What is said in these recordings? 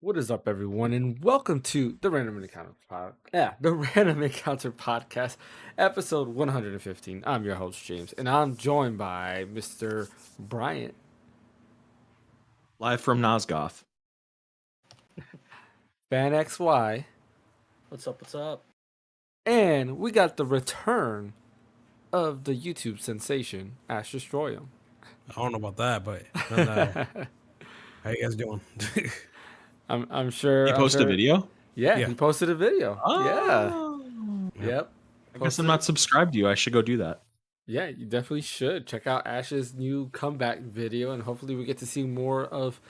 What is up, everyone, and welcome to the the Random Encounter Podcast, episode 115. I'm your host James, and I'm joined by Mr. Bryant, Live from Nosgoth. Phaneckswhy, What's up? What's up? and we got the return of the YouTube sensation, Ash Destroyum. I don't know about that, but how you guys doing? I'm sure He posted a video? Yeah, Yeah. he posted a video. Oh. Yep. I guess I'm not subscribed to you. I should go do that. Yeah, you definitely should check out Ash's new comeback video, and hopefully we get to see more of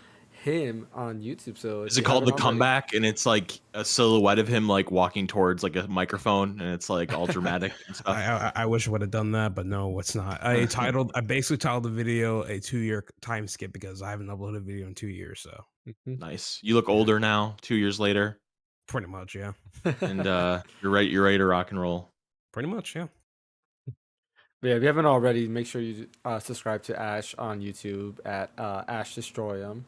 him on YouTube. So Is it called The Comeback? And it's like a silhouette of him like walking towards like a microphone, and it's like all dramatic and stuff. I wish I would have done that, but no, it's not. I basically titled the video a 2-year time skip because I haven't uploaded a video in 2 years. So Nice. You look older now, 2 years later, pretty much, yeah. and you're ready to rock and roll. Pretty much, yeah. But yeah, if you haven't already, make sure you subscribe to Ash on YouTube at Ash Destroyum.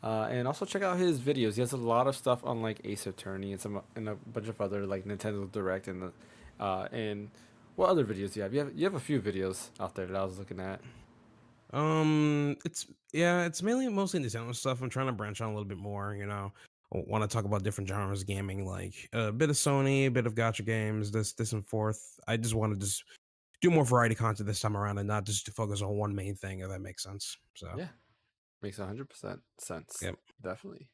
And also check out his videos. He has a lot of stuff on like Ace Attorney and a bunch of other like Nintendo Direct and what other videos do you have? You have a few videos out there that I was looking at. It's mostly Nintendo stuff. I'm trying to branch out a little bit more. I want to talk about different genres of gaming, like a bit of Sony, a bit of gacha games, this and forth. I just want to just do more variety content this time around and not just to focus on one main thing, if that makes sense. So Yeah, makes 100% sense. Yep. Definitely.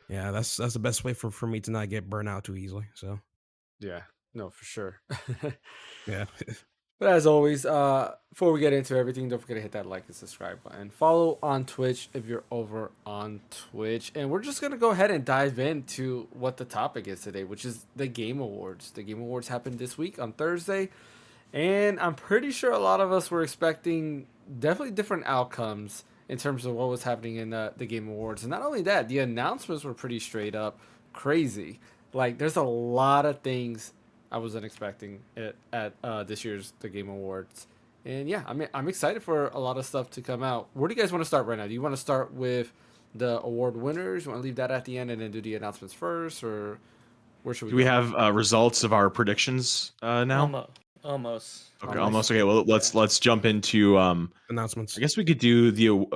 yeah, that's the best way for me to not get burnt out too easily. So Yeah, no, for sure. yeah. But as always, before we get into everything, don't forget to hit that like and subscribe button. Follow on Twitch if you're over on Twitch. And we're just going to go ahead and dive into what the topic is today, which is the Game Awards. The Game Awards happened this week on Thursday. And I'm pretty sure a lot of us were expecting definitely different outcomes in terms of what was happening in the Game Awards. And not only that, the announcements were pretty straight up crazy. Like, there's a lot of things I wasn't expecting it at this year's The Game Awards. And yeah, I'm excited for a lot of stuff to come out. Where do you guys want to start right now? Do you want to start with the award winners? You want to leave that at the end and then do the announcements first? Or where should we Do we have results of our predictions now? Almost. Okay, almost. Okay, well, let's jump into Announcements. I guess we could do the we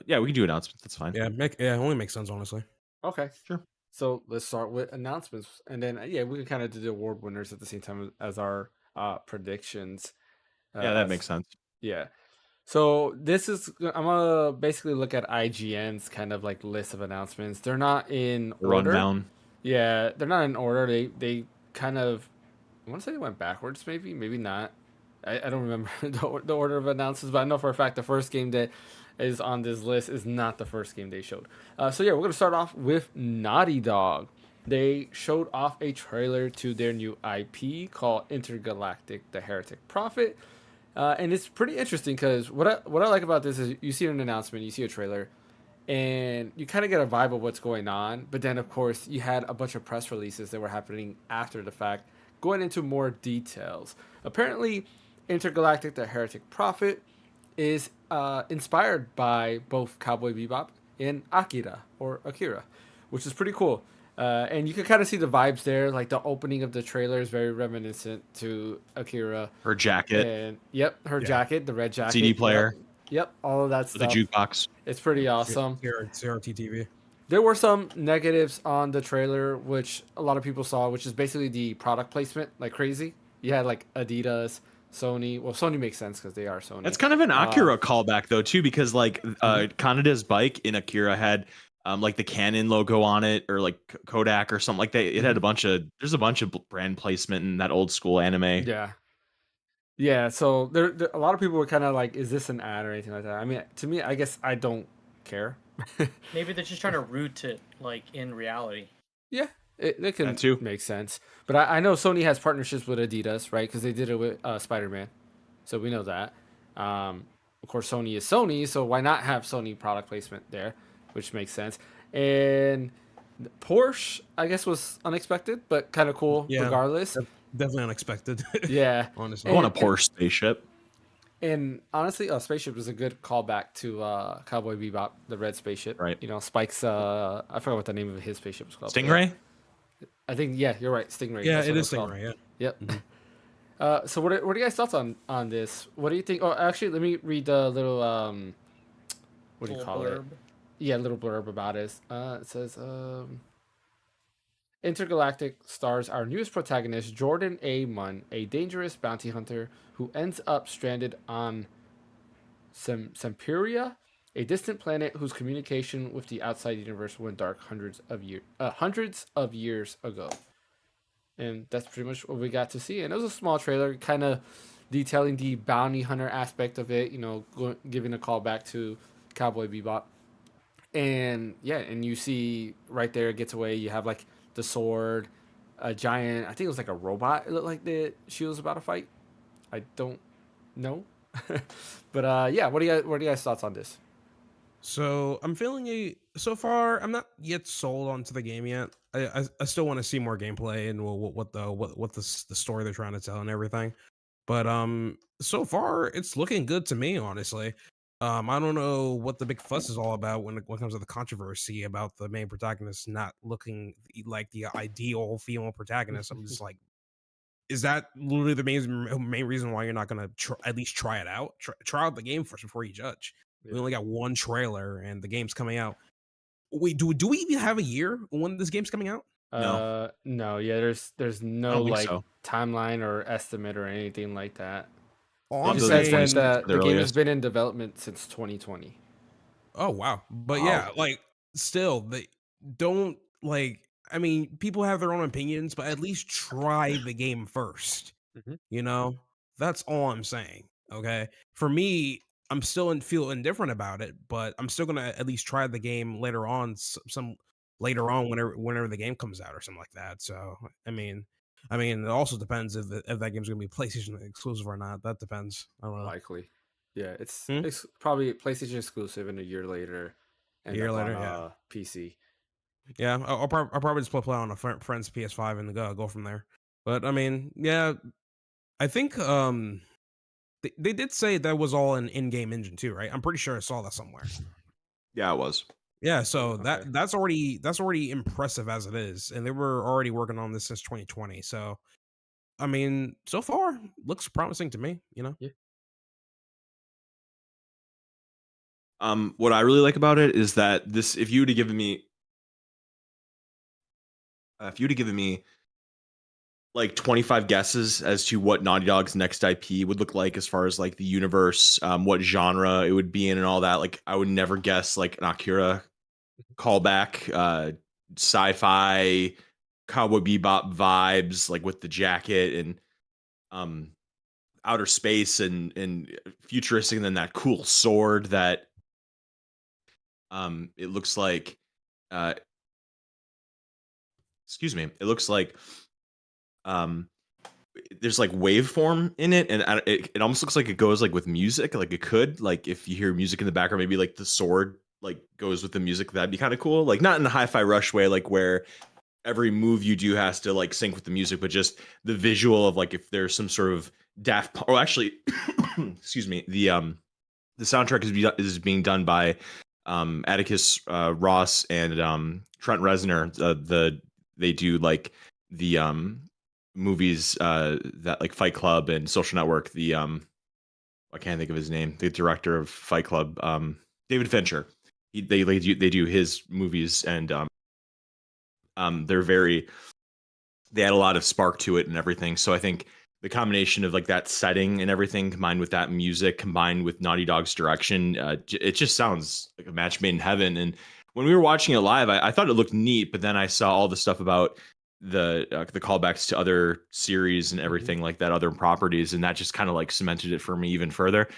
can do announcements. That's fine. Yeah, it only makes sense, honestly. Okay, Sure. So let's start with announcements, and then we can kind of do the award winners at the same time as our predictions. Yeah, that makes sense. Yeah. So I'm gonna basically look at IGN's kind of like list of announcements. They're not in order. Rundown. Yeah, they're not in order. They kind of, I want to say they went backwards, maybe not. I don't remember the order of announcements, but I know for a fact the first game that is on this list is not the first game they showed. So yeah, we're gonna start off with Naughty Dog. They showed off a trailer to their new IP called Intergalactic: The Heretic Prophet, and it's pretty interesting because what I like about this is you see an announcement, you see a trailer, and you kind of get a vibe of what's going on. But then of course you had a bunch of press releases that were happening after the fact, going into more details. Apparently, Intergalactic: The Heretic Prophet is inspired by both Cowboy Bebop and Akira, which is pretty cool. And you can kind of see the vibes there. Like the opening of the trailer is very reminiscent to Akira. Her jacket. And her jacket, the red jacket. CD player. Yep, all of that stuff. The jukebox. It's pretty awesome. CRT TV. There were some negatives on the trailer, which a lot of people saw, which is basically the product placement, like crazy. You had like Adidas, Sony. Well, Sony makes sense because they are Sony. That's kind of an Akira callback though too, because like Kanada's bike in Akira had like the Canon logo on it, or like Kodak or something like that. It had there's a bunch of brand placement in that old school anime. Yeah. So there a lot of people were kind of like, "Is this an ad or anything like that?" I mean, to me, I guess I don't care. Maybe they're just trying to root it like in reality. Yeah. It can too make sense. But I know Sony has partnerships with Adidas, right? Because they did it with Spider-Man. So we know that. Of course, Sony is Sony, so why not have Sony product placement there? Which makes sense. And Porsche, I guess, was unexpected, but kind of cool regardless. Definitely unexpected. Yeah. Honestly. I want a Porsche spaceship. And honestly, spaceship is a good callback to Cowboy Bebop, the red spaceship. Right. You know, Spike's. I forgot what the name of his spaceship was called. Stingray. I think you're right. Stingray. Yeah, That's what it it is was called. Stingray. Yeah. Yep. Mhm. So what are you guys thoughts on this? What do you think? Oh, actually, let me read the little what do you Little call it? blurb. Yeah, little blurb about it. It says Intergalactic stars our newest protagonist, Jordan A. Munn, a dangerous bounty hunter who ends up stranded on Semperia, a distant planet whose communication with the outside universe went dark hundreds of years ago. And that's pretty much what we got to see. And it was a small trailer, kind of detailing the bounty hunter aspect of it. You know, giving a call back to Cowboy Bebop. And yeah, and you see right there, it gets away. You have like the sword, a giant. I think it was like a robot. It looked like that she was about to fight. I don't know, but yeah. What are you guys thoughts on this? So I'm feeling so far. I'm not yet sold onto the game yet. I still want to see more gameplay and what the story they're trying to tell and everything. But so far it's looking good to me, honestly. I don't know what the big fuss is all about when it comes to the controversy about the main protagonist not looking like the ideal female protagonist. I'm just like, is that literally the main reason why you're not gonna at least try it out? Try out the game first before you judge. We only got one trailer and the game's coming out. Wait, do we even have a year when this game's coming out? No, yeah. There's I no don't think like so. timeline or estimate or anything like that. All It I'm just Probably says the that 26th at the the game has earliest. been in development since 2020. Oh wow. But Wow. yeah, like still they don't like I mean, people have their own opinions, but at least try the game first. Mhm. You know? That's all I'm saying. Okay. For me, I'm still feel indifferent about it, but I'm still gonna at least try the game later on, some later on whenever the game comes out or something like that. So I mean, it also depends if that game's gonna be PlayStation exclusive or not. That depends. I don't know. Likely. Yeah, it's Hmm? it's probably PlayStation exclusive, and a year later, A end year up on later, yeah. PC. Yeah, I'll probably just play on a friend's PS5 and go from there. But I mean, yeah, I think they did say that was all an in-game engine too, right? I'm pretty sure I saw that somewhere. Yeah, it was. Yeah, so Okay. that's already impressive as it is, and they were already working on this since 2020. So I mean, so far looks promising to me. You know. Yeah. What I really like about it is that this, if you would have given me, like 25 guesses as to what Naughty Dog's next IP would look like as far as like the universe, what genre it would be in and all that, like I would never guess like an Akira callback, sci-fi, Cowboy Bebop vibes, like with the jacket and um outer space and futuristic, and then that cool sword that it looks like uh excuse me, it looks like um there's like waveform in it, and it almost looks like it goes like with music, like it could, like if you hear music in the background, maybe like the sword like goes with the music. That'd be kind of cool, like not in the Hi-Fi Rush way, like where every move you do has to like sync with the music, but just the visual of like if there's some sort of oh actually excuse me, the soundtrack is being done by Atticus Ross and Trent Reznor. They do like the movies that like Fight Club and Social Network. The I can't think of his name. The director of Fight Club, David Fincher. They do his movies, and they add a lot of spark to it and everything. So I think the combination of like that setting and everything combined with that music combined with Naughty Dog's direction, it just sounds like a match made in heaven. And when we were watching it live, I thought it looked neat, but then I saw all the stuff about the callbacks to other series and everything like that, other properties, and that just kind of like cemented it for me even further.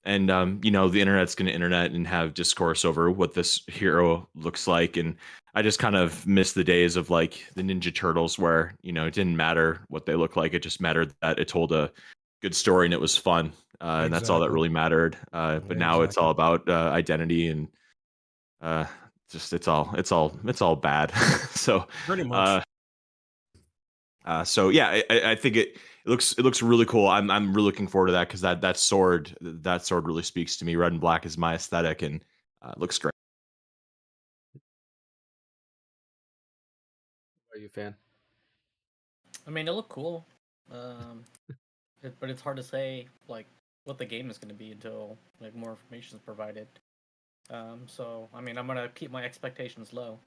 And the internet's going to internet and have discourse over what this hero looks like, and I just kind of miss the days of like the Ninja Turtles where it didn't matter what they looked like, it just mattered that it told a good story and it was fun, and that's all that Exactly. really mattered. Yeah, But now it's all about identity, and just it's all bad. So Pretty much. So yeah, I think it looks really cool. I'm really looking forward to that because that sword really speaks to me. Red and black is my aesthetic, and it looks great. Are you a fan? I mean, it looked cool, um, but it's hard to say like what the game is going to be until like more information is provided. So I mean, I'm gonna keep my expectations low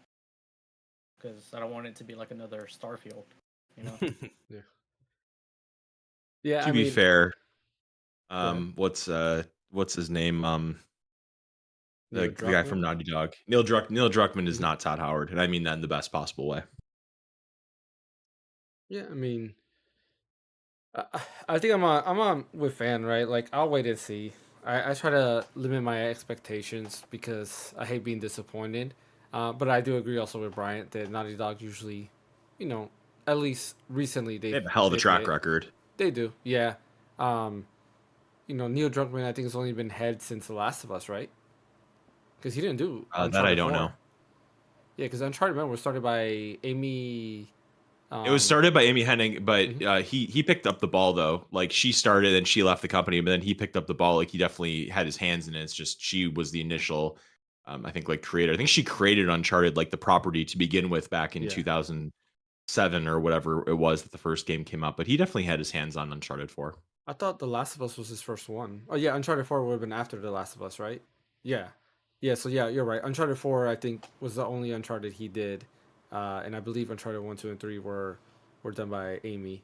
because I don't want it to be like another Starfield, you know. Yeah. Yeah, To I be mean, fair, go ahead. what's his name? Neil The guy from Druckmann. Naughty Dog, Neil Druckmann is Mhm. not Todd Howard, and I mean that in the best possible way. Yeah, I mean, I think I'm on with fan, right? Like I'll wait and see. I try to limit my expectations because I hate being disappointed. But I do agree also with Bryant that Naughty Dog usually, you know, at least recently They have a hell of a they've track hit. record. They do, yeah. Um, Neil Druckmann I think has only been head since The Last of Us, right? Because he didn't do That I Uncharted don't know. 4. Yeah, because Uncharted, remember, was started by Amy. It was Um, started by Amy Hennig, but mhm. he picked up the ball though. Like she started and she left the company, but then he picked up the ball. Like he definitely had his hands in it. It's just she was the initial, I think, like creator. I think she created Uncharted, like the property to begin with, back in Yeah, 2007 or whatever it was that the first game came out. But he definitely had his hands on Uncharted 4. I thought The Last of Us was his first one. Oh yeah, Uncharted 4 would have been after The Last of Us, right? Yeah, yeah. So yeah, you're right. Uncharted 4 I think was the only Uncharted he did, and I believe Uncharted 1, 2, and 3 were done by Amy.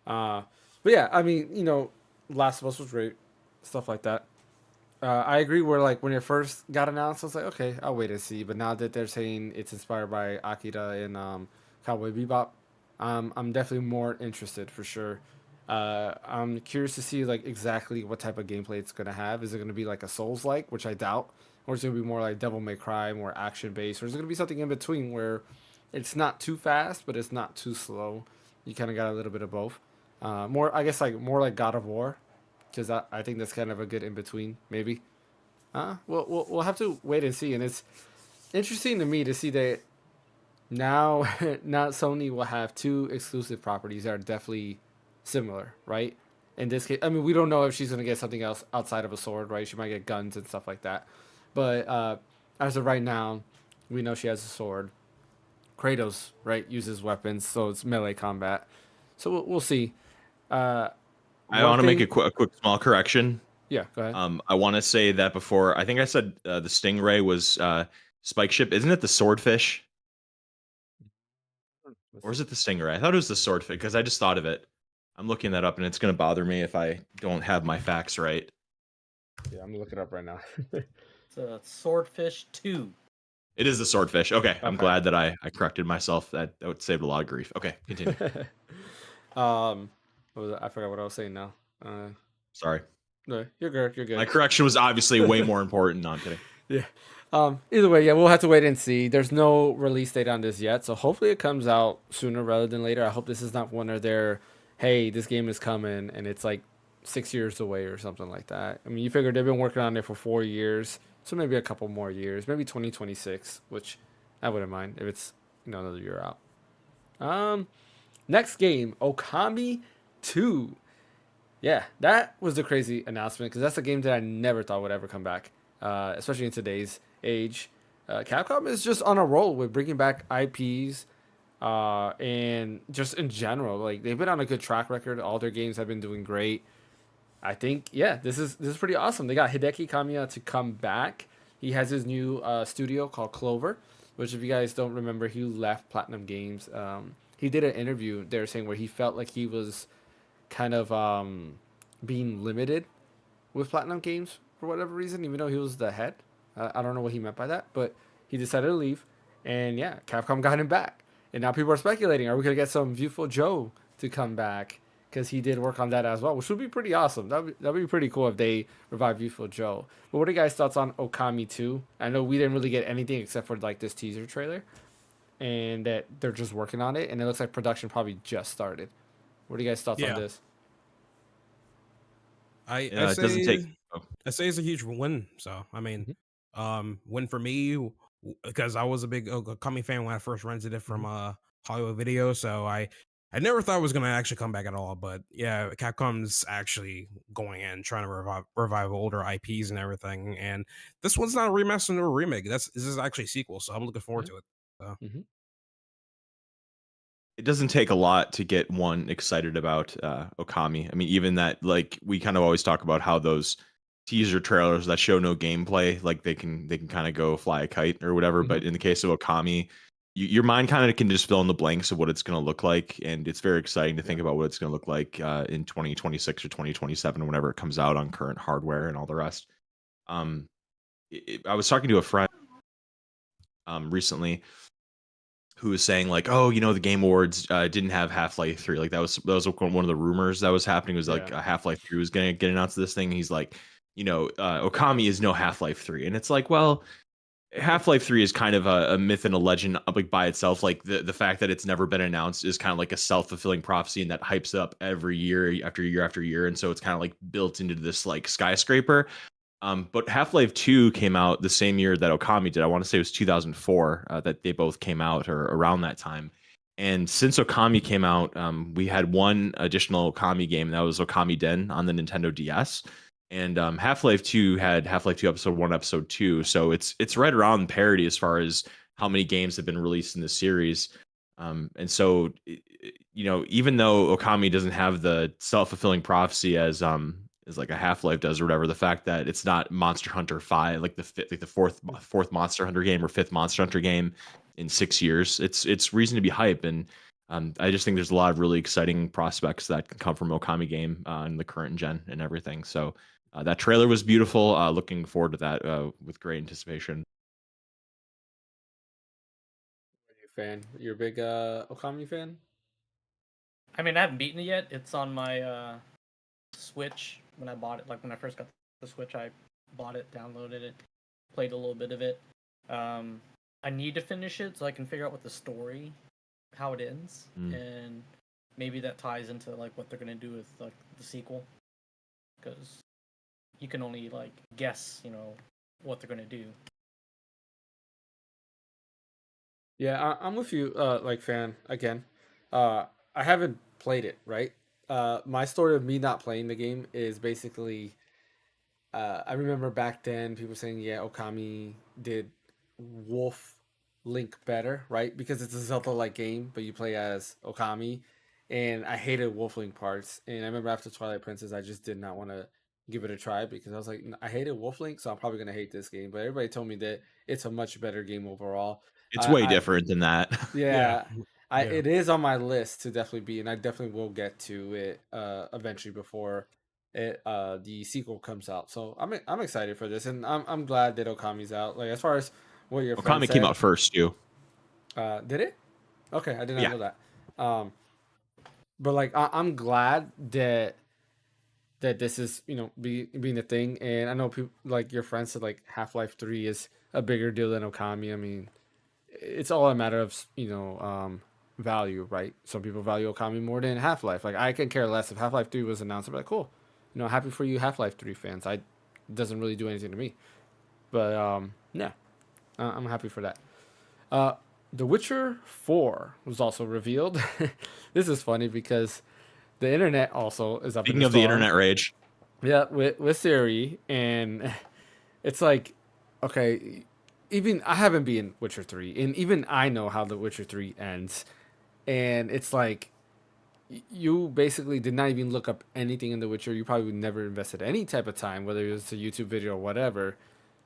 Uh, but yeah, I mean, Last of Us was great, stuff like that. I agree. Where like when it first got announced, I was like, okay, I'll wait and see. But now that they're saying it's inspired by Akira and Cowboy Bebop, I'm definitely more interested for sure. I'm curious to see like exactly what type of gameplay it's gonna have. Is it gonna be like a Souls like, which I doubt, or is it gonna be more like Devil May Cry, more action based, or is it gonna be something in between where it's not too fast but it's not too slow? You kind of got a little bit of both. More, I guess, like more like God of War, because I think that's kind of a good in between, maybe. We'll have to wait and see, and it's interesting to me to see that now now Sony will have two exclusive properties that are definitely similar, right? In this case, I mean, we don't know if she's gonna get something else outside of a sword, right? She might get guns and stuff like that, but as of right now, we know she has a sword. Kratos, right, uses weapons, so it's melee combat. So we'll see. Uh, I one want to make thing, a quick small correction. yeah, go ahead. I want to say that before. I think I said the Stingray was Spike Ship. Isn't it the Swordfish? Let's Or is see. it the Stingray? I thought it was the Swordfish because I just thought of it. I'm looking that up, and it's going to bother me if I don't have my facts right. Yeah, I'm gonna look it up right now. It's a Swordfish 2. It is the Swordfish. Okay, I'm Okay. glad that I corrected myself. That would save a lot of grief. Okay, continue. I forgot what I was saying now. Uh, Sorry. no, you're good. You're My good. correction was obviously way more important. No, I'm kidding. Yeah. Either way, yeah, we'll have to wait and see. There's no release date on this yet, so hopefully it comes out sooner rather than later. I hope this is not one of their, hey, this game is coming and it's like 6 years away or something like that. I mean, you figure they've been working on it for 4 years, so maybe a couple more years, maybe 2026, which I wouldn't mind if it's another year out. Um, Next game, Okami 2. Yeah, that was the crazy announcement because that's a game that I never thought would ever come back, especially in today's age. Capcom is just on a roll with bringing back IPs, and just in general, like they've been on a good track record. All their games have been doing great. I think, yeah, this is pretty awesome. They got Hideki Kamiya to come back. He has his new studio called Clover, which if you guys don't remember, he left Platinum Games. He did an interview there saying where he felt like he was kind of being limited with Platinum Games for whatever reason, even though he was the head. I don't know what he meant by that, but he decided to leave, and yeah, Capcom got him back. And now people are speculating: are we gonna get some Viewful Joe to come back? Because he did work on that as well, which would be pretty awesome. That'd be pretty cool if they revive Viewful Joe. But what are you guys' thoughts on Okami 2? I know we didn't really get anything except for like this teaser trailer, and that they're just working on it, and it looks like production probably just started. What are you guys' thoughts on Yeah, this? I I Yeah, it doesn't take. say Oh, I say it's a huge win. So I mean, win for me because I was a big Okami fan when I first rented it from Hollywood Video. So I I never thought it was gonna actually come back at all, but yeah, Capcom's actually going in trying to revive older IPs and everything. And this one's not a remaster nor a remake. This is actually a sequel, so I'm looking forward to it. So. Mm-hmm. It doesn't take a lot to get one excited about Okami. I mean, even that, like, we kind of always talk about how those teaser trailers that show no gameplay, like they can kind of go fly a kite or whatever. Mm-hmm. But in the case of Okami, your mind kind of can just fill in the blanks of what it's going to look like, and it's very exciting to think about what it's going to look like in 2026 or 2027, whenever it comes out on current hardware and all the rest. I was talking to a friend recently who was saying like, oh, the Game Awards didn't have Half-Life 3. Like that was one of the rumors that was happening, was like Half-Life 3 was going to get announced to this thing. He's like, Okami is no Half-Life 3. And it's like, well, Half-Life 3 is kind of a myth and a legend like by itself. Like the fact that it's never been announced is kind of like a self-fulfilling prophecy, and that hypes it up every year after year after year. And so it's kind of like built into this like skyscraper. But Half-Life 2 came out the same year that Okami did. I want to say it was 2004 that they both came out, or around that time. And since Okami came out, we had one additional Okami game, that was Okami Den on the Nintendo DS. And Half-Life 2 had Half-Life 2 Episode 1, Episode 2. So it's right around parity as far as how many games have been released in the series. And so, even though Okami doesn't have the self-fulfilling prophecy as like a Half-Life does or whatever, the fact that it's not Monster Hunter 5, like the fourth Monster Hunter game or fifth Monster Hunter game in 6 years, it's reason to be hype. And I just think there's a lot of really exciting prospects that can come from Okami game in the current gen and everything. So that trailer was beautiful. Looking forward to that with great anticipation. You're a big Okami fan? I mean, I haven't beaten it yet. It's on my Switch. When I bought it, like when I first got the Switch, I bought it, downloaded it, played a little bit of it. I need to finish it so I can figure out what the story, how it ends, and maybe that ties into like what they're gonna do with like the sequel, because you can only like guess, what they're gonna do. Yeah, I'm with you, like fan again. I haven't played it, right? My story of me not playing the game is basically, I remember back then people saying, yeah, Okami did Wolf Link better, right? Because it's a Zelda-like game, but you play as Okami, and I hated Wolf Link parts. And I remember after Twilight Princess, I just did not want to give it a try because I was like, I hated Wolf Link, so I'm probably gonna hate this game. But everybody told me that it's a much better game overall. It's way different than that. Yeah. It is on my list to definitely be, and I definitely will get to it eventually before the sequel comes out. So I'm excited for this, and I'm glad that Okami's out. Like as far as what your friend Okami said, came out first too. Did it? Okay, I did not know that. But like I'm glad that this is being a thing, and I know people like your friend said like Half-Life 3 is a bigger deal than Okami. I mean, it's all a matter of value, right? Some people value Okami more than Half-Life. Like I can care less if Half-Life 3 was announced. I'm like, cool, happy for you, Half-Life 3 fans. It doesn't really do anything to me, but yeah, I'm happy for that. The Witcher 4 was also revealed. This is funny because the internet also is up. Speaking of the internet rage, yeah, with Siri, and it's like, okay, even I haven't been Witcher 3, and even I know how the Witcher 3 ends. And it's like, you basically did not even look up anything in The Witcher. You probably never invested any type of time, whether it was a YouTube video or whatever,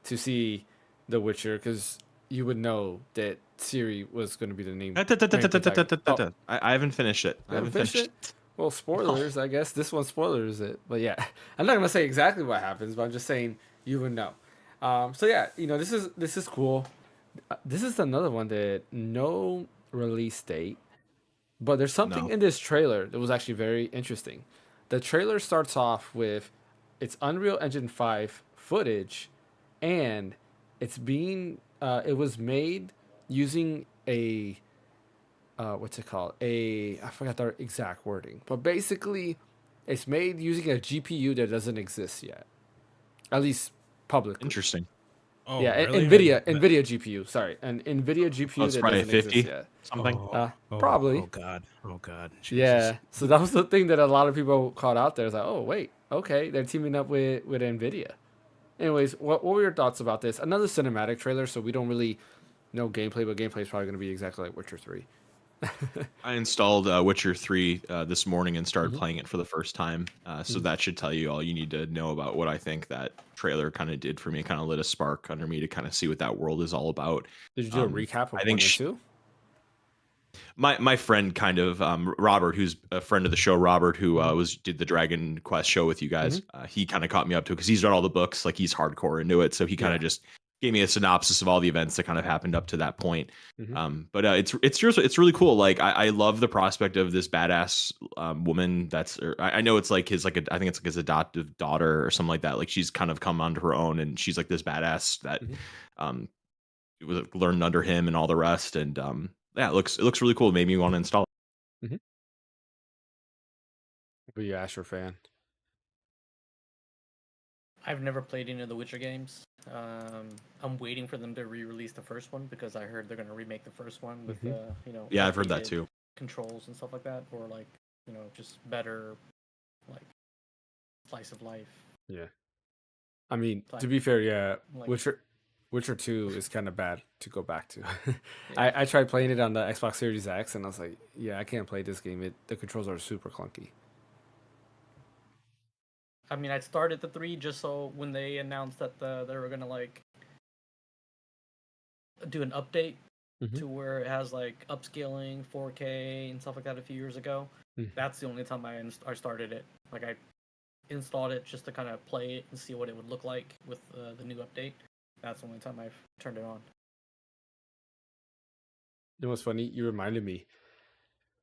to see The Witcher, because you would know that Ciri was going to be the name. I haven't finished it. I haven't finished it. Well, spoilers, I guess. This one spoilers it. But yeah, I'm not going to say exactly what happens, but I'm just saying you would know. So yeah, this is cool. This is another one that no release date. But there's something in this trailer that was actually very interesting. The trailer starts off with it's Unreal Engine 5 footage, and it's it was made using a what's it called? I forgot the exact wording, but basically it's made using a GPU that doesn't exist yet, at least publicly. Interesting. Oh, Yeah, really? Nvidia GPU. Sorry, an Nvidia GPU it's that probably doesn't 50 exist yet. something. Probably. Oh God. Oh God. Jesus. Yeah. So that was the thing that a lot of people caught out there. It's like, oh wait, okay, they're teaming up with Nvidia. Anyways, what were your thoughts about this? Another cinematic trailer, so we don't really know gameplay, but gameplay is probably going to be exactly like Witcher 3. I installed Witcher 3 this morning and started Mhm. playing it for the first time. So Mhm. that should tell you all you need to know about what I think that trailer kind of did for me. Kind of lit a spark under me to kind of see what that world is all about. Did you do a recap of I think 1 and 2? my friend kind of Robert, who's a friend of the show, Robert, who did the Dragon Quest show with you guys. He kind of caught me up to it because he's read all the books, like he's hardcore into it. So he kind of just gave me a synopsis of all the events that kind of happened up to that point. But it's really cool. Like I love the prospect of this badass woman. I know it's like I think it's like his adoptive daughter or something like that. Like she's kind of come onto her own and she's like this badass that was learned under him and all the rest. And yeah, it looks really cool. It made me want to install it. Were you Asher fan? I've never played any of the Witcher games. I'm waiting for them to re-release the first one because I heard they're going to remake the first one with Yeah, I've heard that updated too. controls and stuff like that, or like just better like slice of life. Yeah. I mean, Like- to be fair, yeah, like- Witcher 2 is kind of bad to go back to. I tried playing it on the Xbox Series X, and I was like, yeah, I can't play this game. The controls are super clunky. I mean, I started the 3 just so when they announced that they were gonna like do an update to where it has like upscaling 4K and stuff like that a few years ago. That's the only time I started it. Like I installed it just to kind of play it and see what it would look like with the new update. That's the only time I've turned it on. You know what's funny? You reminded me.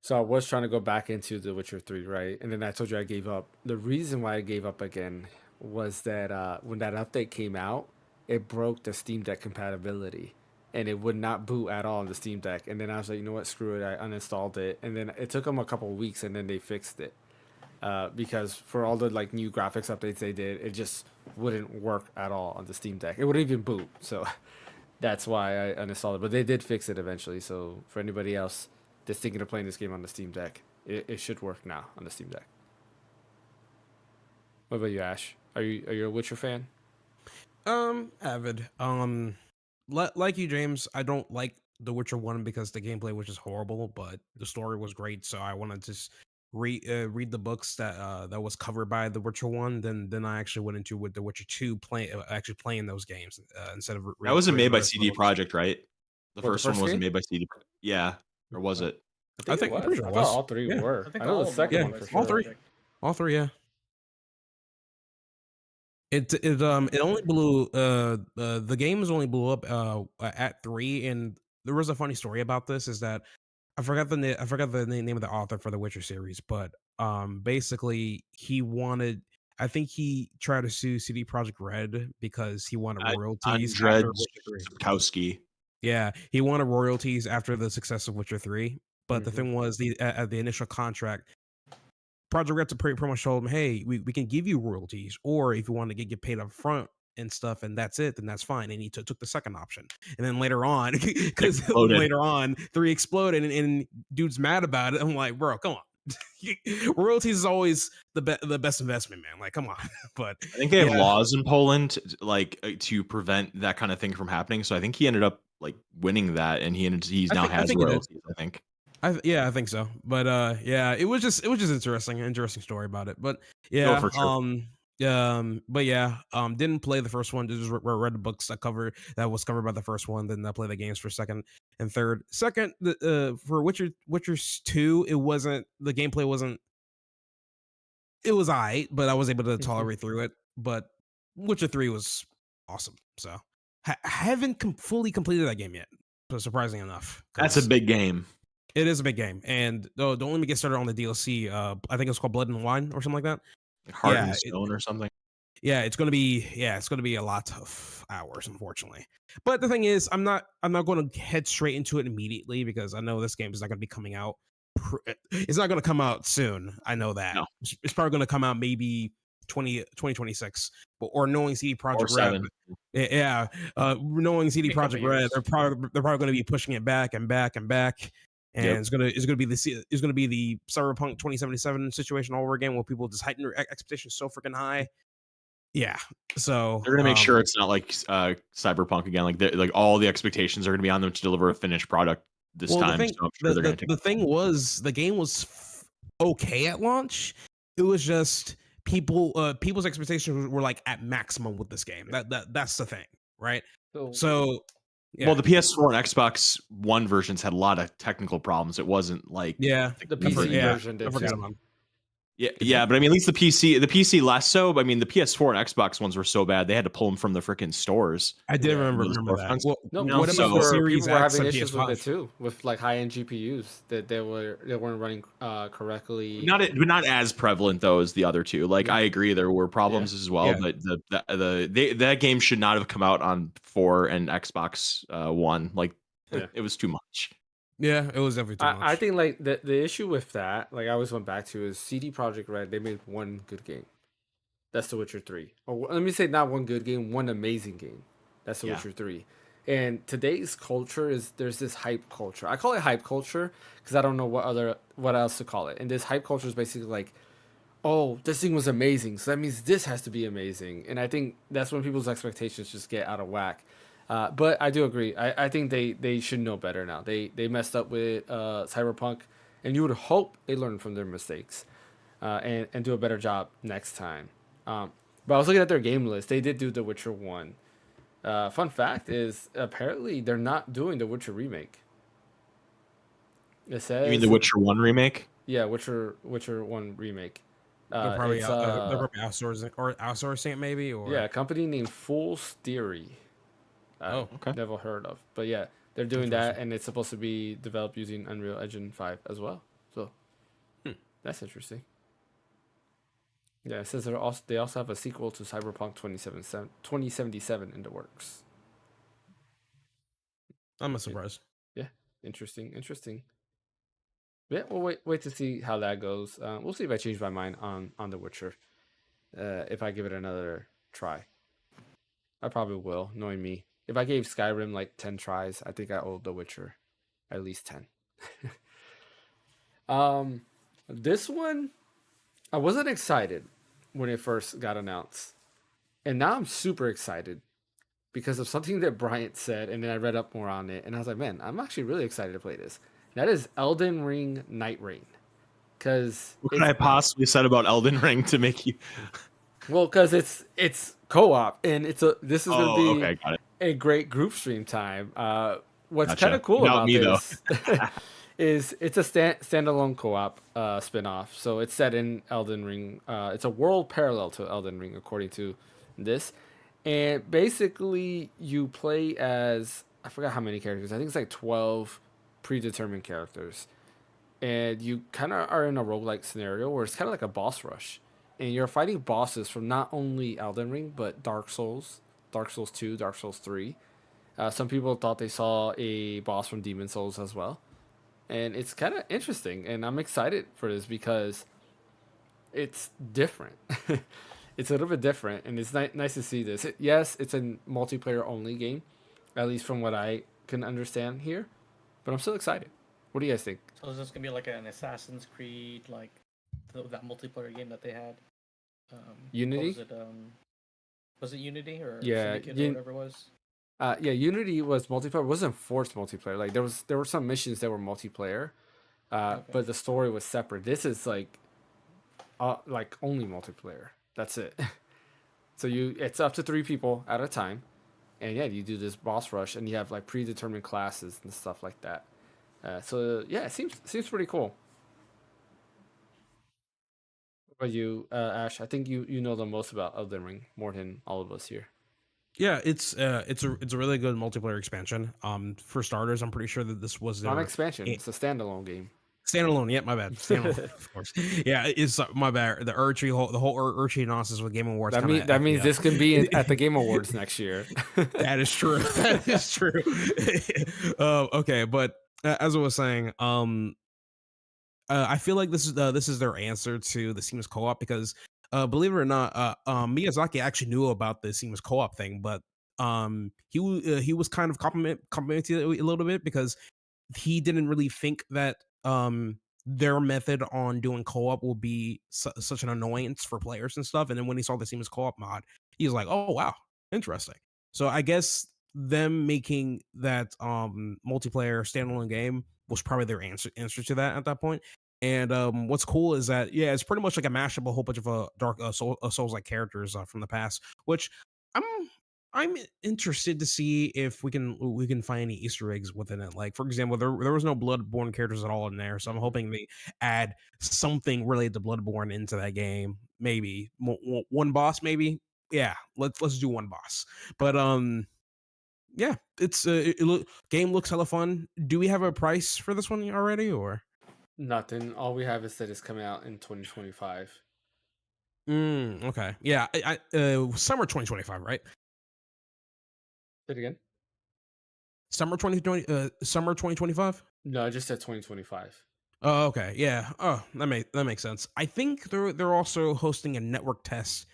So I was trying to go back into The Witcher 3, right? And then I told you I gave up. The reason why I gave up again was that when that update came out, it broke the Steam Deck compatibility. And it would not boot at all on the Steam Deck. And then I was like, you know what? Screw it. I uninstalled it. And then it took them a couple of weeks, and then they fixed it. Because for all the like new graphics updates they did, it just wouldn't work at all on the Steam Deck. It wouldn't even boot. So that's why I uninstalled it. But they did fix it eventually. So for anybody else that's thinking of playing this game on the Steam Deck, it should work now on the Steam Deck. What about you, Ash? Are you a Witcher fan? Avid. Like you, James, I don't like The Witcher 1 because the gameplay was just horrible, but the story was great, so I wanted to just read the books that was covered by The Witcher 1. Then I actually went into with The Witcher 2 actually playing those games instead of That wasn't made by reading CD Projekt, right? The What, the first one first wasn't game? made by CD. Yeah, or was it? I think it I'm pretty was. sure I it thought was. all three Yeah. were. I think I know all the of them second were one by for CD sure. all three. Projekt. All three, yeah. It only blew the games only blew up at 3, and there was a funny story about this is that I forgot the name of the author for the Witcher series, but basically I think he tried to sue CD Projekt Red because he wanted royalties Andrzej after Witcher 3. Sapkowski. Yeah, he wanted royalties after the success of Witcher 3, but the thing was the initial contract Project Red's pretty much told him, hey, we can give you royalties, or if you want to get paid up front and stuff, and that's it, then that's fine. And he took the second option. And then later on, because later on, 3 exploded, and dude's mad about it. I'm like, bro, come on. Royalties is always the best investment, man. Like, come on. But I think they have laws in Poland like to prevent that kind of thing from happening. So I think he ended up like winning that, and he's now has royalties. I think. I think so. But yeah, it was just interesting story about it. But yeah, No, for sure. but yeah, didn't play the first one. Just read the books that was covered by the first one. Then I play the games for second and third. Second, for Witcher's 2, the gameplay wasn't. It was alright, but I was able to tolerate through it. But Witcher 3 was awesome. So haven't fully completed that game yet. So surprising enough, That's a big game. it is a big game, and don't let me get started on the DLC. I think it's called Blood and Wine or something like that. Heart and Stone or something. Yeah, it's gonna be a lot of hours, unfortunately. But the thing is, I'm not going to head straight into it immediately because I know this game is not going to be coming out. It's not going to come out soon. I know that. No. It's probably going to come out maybe 2026, or knowing CD Or Projekt Red. 7. Yeah, knowing CD A couple Projekt Red, years. they're probably going to be pushing it back and back and back, and Yep. it's gonna be the Cyberpunk 2077 situation all over again, where people just heighten their expectations so freaking high. Yeah, so They're gonna make sure it's not like Cyberpunk again. Like all the expectations are gonna be on them to deliver a finished product this time. The thing, So I'm sure they're gonna take. the thing was, the game was okay at launch. It was just people's expectations were like at maximum with this game. That's the thing, right? So yeah. Well, the PS4 and Xbox One versions had a lot of technical problems. It wasn't like the PC version did too. Yeah, but I mean, at least the PC less so. But I mean, the PS4 and Xbox ones were so bad they had to pull them from the freaking stores. I did remember that. Well, what about the Series people were X having and issues PS5? with it too, with like high-end GPUs that they weren't running correctly. Not as prevalent though as the other two. Like I agree, there were problems as well, but that game should not have come out on 4 and Xbox One. Like it was too much. Yeah, it was definitely too much. I think like the issue with that, like I always went back to, is CD Projekt Red. They made one good game. That's The Witcher 3. Or let me say, not one good game, one amazing game. That's The Witcher 3. And today's culture there's this hype culture. I call it hype culture because I don't know what else to call it. And this hype culture is basically like, oh, this thing was amazing, so that means this has to be amazing. And I think that's when people's expectations just get out of whack. But I do agree. I think they should know better now. They messed up with Cyberpunk, and you would hope they learn from their mistakes and do a better job next time. But I was looking at their game list. They did do The Witcher 1. Fun fact is, apparently they're not doing The Witcher remake. It says, you mean The Witcher 1 remake? Yeah, Witcher 1 remake. They're probably outsourcing it, maybe, or a company named Fool's Theory. Okay. Never heard of, but yeah, they're doing that, and it's supposed to be developed using Unreal Engine 5 as well. So that's interesting. Yeah, it says they also have a sequel to Cyberpunk 2077 in the works. I'm not surprised. Yeah, interesting. Yeah, we'll wait to see how that goes. We'll see if I change my mind on The Witcher. If I give it another try, I probably will, knowing me. If I gave Skyrim like 10 tries, I think I owe The Witcher at least 10. This one, I wasn't excited when it first got announced. And now I'm super excited because of something that Bryant said, and then I read up more on it, and I was like, man, I'm actually really excited to play this. That is Elden Ring Night Rain. Because what could I possibly said about Elden Ring to make you? Well, because it's co-op, and this is going to be got it. a great group stream time. What's Gotcha. kind of cool Not about me, this is it's a standalone co-op spin-off. So it's set in Elden Ring. It's a world parallel to Elden Ring, according to this. And basically, you play as, I forgot how many characters. I think it's like 12 predetermined characters. And you kind of are in a roguelike scenario where it's kind of like a boss rush. And you're fighting bosses from not only Elden Ring, but Dark Souls 2, Dark Souls 3. Some people thought they saw a boss from Demon Souls as well. And it's kind of interesting. And I'm excited for this because it's different. It's a little bit different. And it's nice to see this. Yes, it's a multiplayer only game, at least from what I can understand here. But I'm still excited. What do you guys think? So is this going to be like an Assassin's Creed, like that multiplayer game that they had? Unity? Was it Unity or Syndicate or whatever it was? Unity was multiplayer. It wasn't forced multiplayer. Like there were some missions that were multiplayer, but the story was separate. This is like only multiplayer. That's it. So it's up to 3 people at a time, and you do this boss rush, and you have like predetermined classes and stuff like that. So it seems pretty cool. What about you, Ash? I think you know the most about Elden Ring more than all of us here. Yeah, it's a really good multiplayer expansion. For starters, I'm pretty sure that this was not an expansion. It's a standalone game. Standalone, yeah, my bad. Standalone, of course. Yeah, it's my bad. The whole Urchi nonsense with Game Awards. That means this can be at the Game Awards next year. That is true. That is true. Okay, but as I was saying, I feel like this is their answer to the seamless co-op because Believe it or not, Miyazaki actually knew about the seamless co-op thing, but he was kind of complimenting it a little bit because he didn't really think that their method on doing co-op will be such an annoyance for players and stuff. And then when he saw the seamless co-op mod, he was like, "Oh wow, interesting." So I guess them making that multiplayer standalone game was probably their answer to that at that point. And what's cool is that yeah, it's pretty much like a mashup of a whole bunch of Souls like characters from the past, which I'm I'm interested to see if we can find any Easter eggs within it. Like for example, there was no Bloodborne characters at all in there, so I'm hoping they add something related to Bloodborne into that game. Maybe one boss, maybe. Yeah, let's do one boss. But yeah, game looks hella fun. Do we have a price for this one already, or? Nothing. All we have is that it's coming out in 2025. Okay. Yeah, summer 2025, right? Say it again. Summer 2025? No, I just said 2025. Oh, okay. Yeah. Oh, that makes sense. I think they're also hosting a network test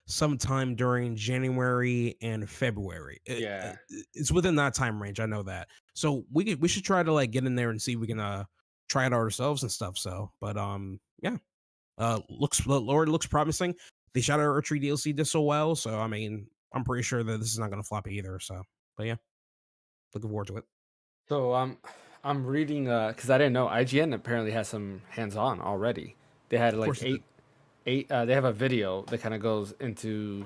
sometime during January and February. Yeah. It's within that time range. I know that. So we should try to like get in there and see if we can try it out ourselves and stuff. So, but yeah. Lord looks promising. They shot our Tree DLC did so well, so I mean, I'm pretty sure that this is not going to flop either. So, but yeah, looking forward to it. So I'm reading because I didn't know IGN apparently has some hands-on already. They had like eight. They have a video that kind of goes into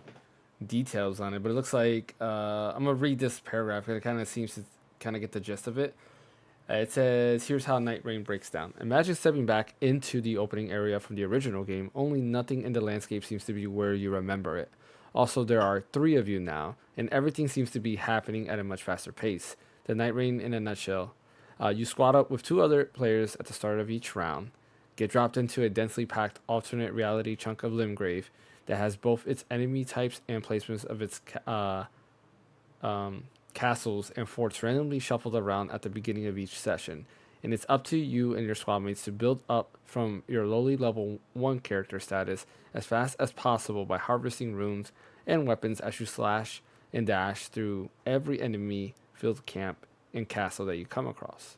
details on it, but it looks like I'm gonna read this paragraph because it kind of seems to kind of get the gist of it. It says, "Here's how Night Rain breaks down. Imagine stepping back into the opening area from the original game. Only nothing in the landscape seems to be where you remember it. Also, there are 3 of you now, and everything seems to be happening at a much faster pace. The Night Rain in a nutshell. You squad up with 2 other players at the start of each round. Get dropped into a densely packed alternate reality chunk of Limgrave that has both its enemy types and placements of its castles and forts randomly shuffled around at the beginning of each session. And it's up to you and your squad mates to build up from your lowly level 1 character status as fast as possible by harvesting runes and weapons as you slash and dash through every enemy filled camp and castle that you come across."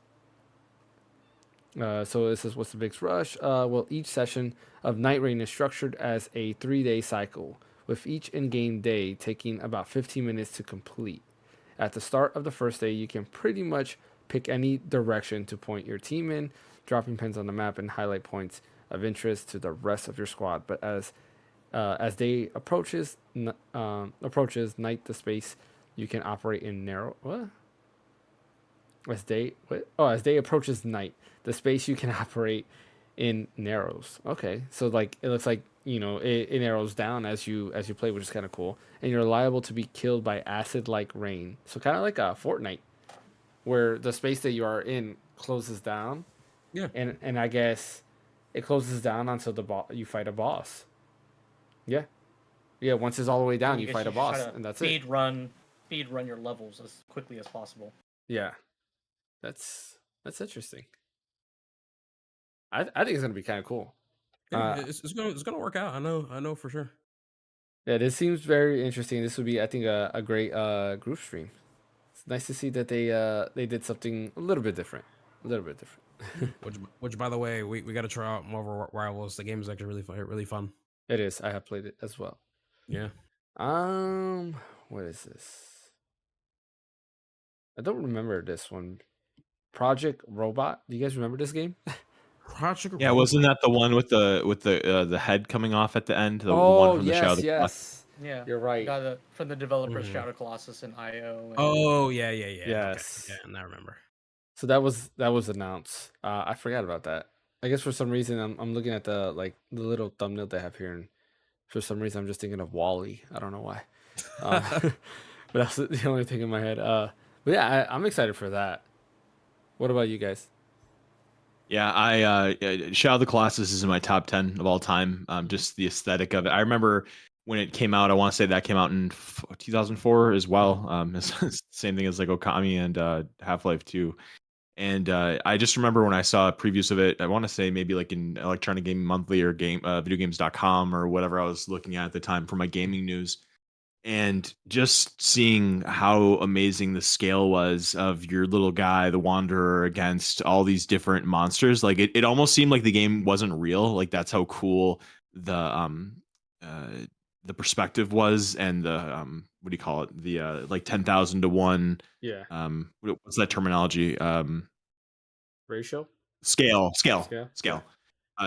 So this is what's the big rush. Well, each session of Night Rain is structured as a 3-day cycle, with each in-game day taking about 15 minutes to complete. At the start of the first day, you can pretty much pick any direction to point your team in, dropping pins on the map and highlight points of interest to the rest of your squad. But as day approaches night, the space you can operate in narrow. What? As day approaches night, the space you can operate in narrows. Okay, so like it looks like it narrows down as you play, which is kind of cool. And you're liable to be killed by acid-like rain. So kind of like a Fortnite, where the space that you are in closes down. Yeah. And I guess it closes down until you fight a boss. Yeah. Yeah. Once it's all the way down, you fight a boss, and that's it. Speed run your levels as quickly as possible. Yeah. That's interesting. I think it's gonna be kind of cool. Yeah, it's gonna work out. I know for sure. Yeah, this seems very interesting. This would be, I think, a great group stream. It's nice to see that they did something a little bit different. Which by the way, we got to try out Marvel Rivals. The game is actually really fun. It is. I have played it as well. Yeah. What is this? I don't remember this one. Project Robot. Do you guys remember this game? Project. Yeah, Robot. wasn't that the one with the head coming off at the end? The one from the Shadow of the Colossus. Yeah, You're right. Got it from the developers Shadow Colossus and IO. Oh yeah. Yes. Okay. Yeah, I remember. So that was announced. I forgot about that. I guess for some reason I'm looking at the little thumbnail they have here, and for some reason I'm just thinking of Wall-E. I don't know why. But that's the only thing in my head. But yeah, I'm excited for that. What about you guys? Yeah, Shadow of the Colossus is in my top 10 of all time. Just the aesthetic of it. I remember when it came out. I want to say that came out in 2004 as well. It's same thing as like Okami and Half-Life 2. And I just remember when I saw previews of it, I want to say maybe like in Electronic Gaming Monthly or videogames.com or whatever I was looking at the time for my gaming news. And just seeing how amazing the scale was of your little guy, the Wanderer, against all these different monsters. Like it almost seemed like the game wasn't real. Like that's how cool uh the perspective was, and the what do you call it? The like 10,000 to 1 Yeah. what's that terminology? Ratio. Scale. Yeah.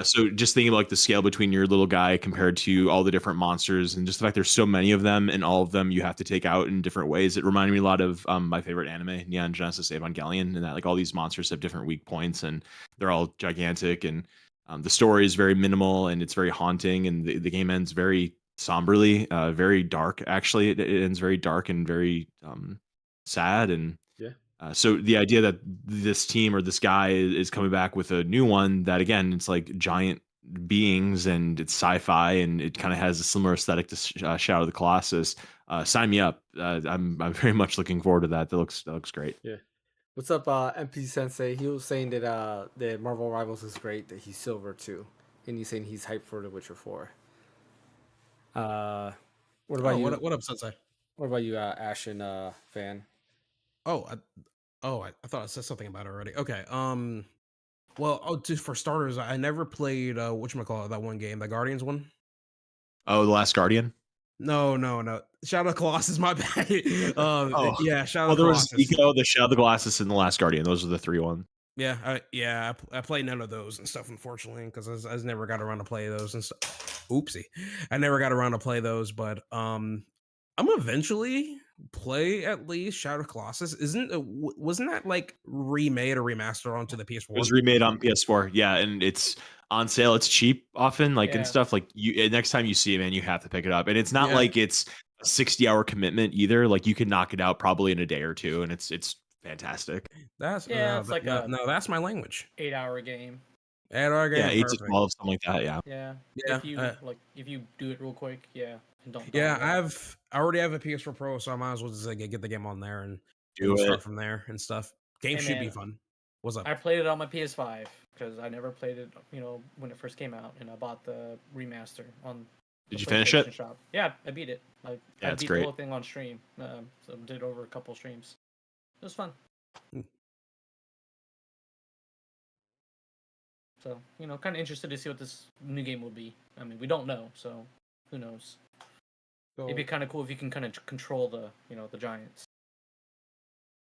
So just thinking about like the scale between your little guy compared to all the different monsters, and just the fact there's so many of them, and all of them you have to take out in different ways. It reminded me a lot of my favorite anime, Neon Genesis Evangelion, and that like all these monsters have different weak points, and they're all gigantic, and the story is very minimal and it's very haunting, and the game ends very somberly, very dark. Actually, it ends very dark and very sad, and Yeah. so the idea that this team or this guy is coming back with a new one that again it's like giant beings and it's sci-fi and it kind of has a similar aesthetic to Shadow of the Colossus. Sign me up. I'm very much looking forward to that. That looks great. Yeah. What's up, MP Sensei? He was saying that Marvel Rivals is great, that he's silver too, and he's saying he's hyped for The Witcher 4. What about Oh, you? what up, Sensei? What about you, Ashen fan? Oh, I thought I said something about it already. Okay. Well, just for starters, I never played whatchamacallit, that one game, the Guardians one. Oh, The Last Guardian. No. Shadow of the Colossus, my bad. Oh, Yeah, Shadow well, of the there was Colossus. Eco, the Shadow of the Colossus, and The Last Guardian. Those are the three ones. Yeah, I played none of those and stuff, unfortunately, because I never got around to play those and stuff. Oopsie, I never got around to play those, but I'm eventually play at least Shadow of the Colossus. Wasn't that like remade or remastered onto the It PS4? was remade on PS4. Yeah, and it's on sale. It's cheap often, like and Yeah. stuff. Like you, next time you see it, man, you have to pick it up. And it's not Yeah. like it's a 60-hour commitment either. Like you can knock it out probably in a day or two, and it's fantastic. That's it's like a no, that's my language. 8-hour game. Add-on game, Yeah, 8 to perfect. 12, something like that. Yeah. Yeah. Yeah, If you do it real quick, yeah, and don't. Yeah, die. I already have a PS4 Pro, so I might as well just get the game on there and Do we'll start it. from there and stuff. Game Hey, should be man, fun. What's up? I played it on my PS5 because I never played it, when it first came out, and I bought the remaster on. Did the you finish PlayStation it? Shop. Yeah, I beat it. I it's beat great. the whole thing on stream. So did over a couple streams. It was fun. So kind of interested to see what this new game will be. I mean, we don't know, so who knows? So It'd be kind of cool if you can kind of control the giants.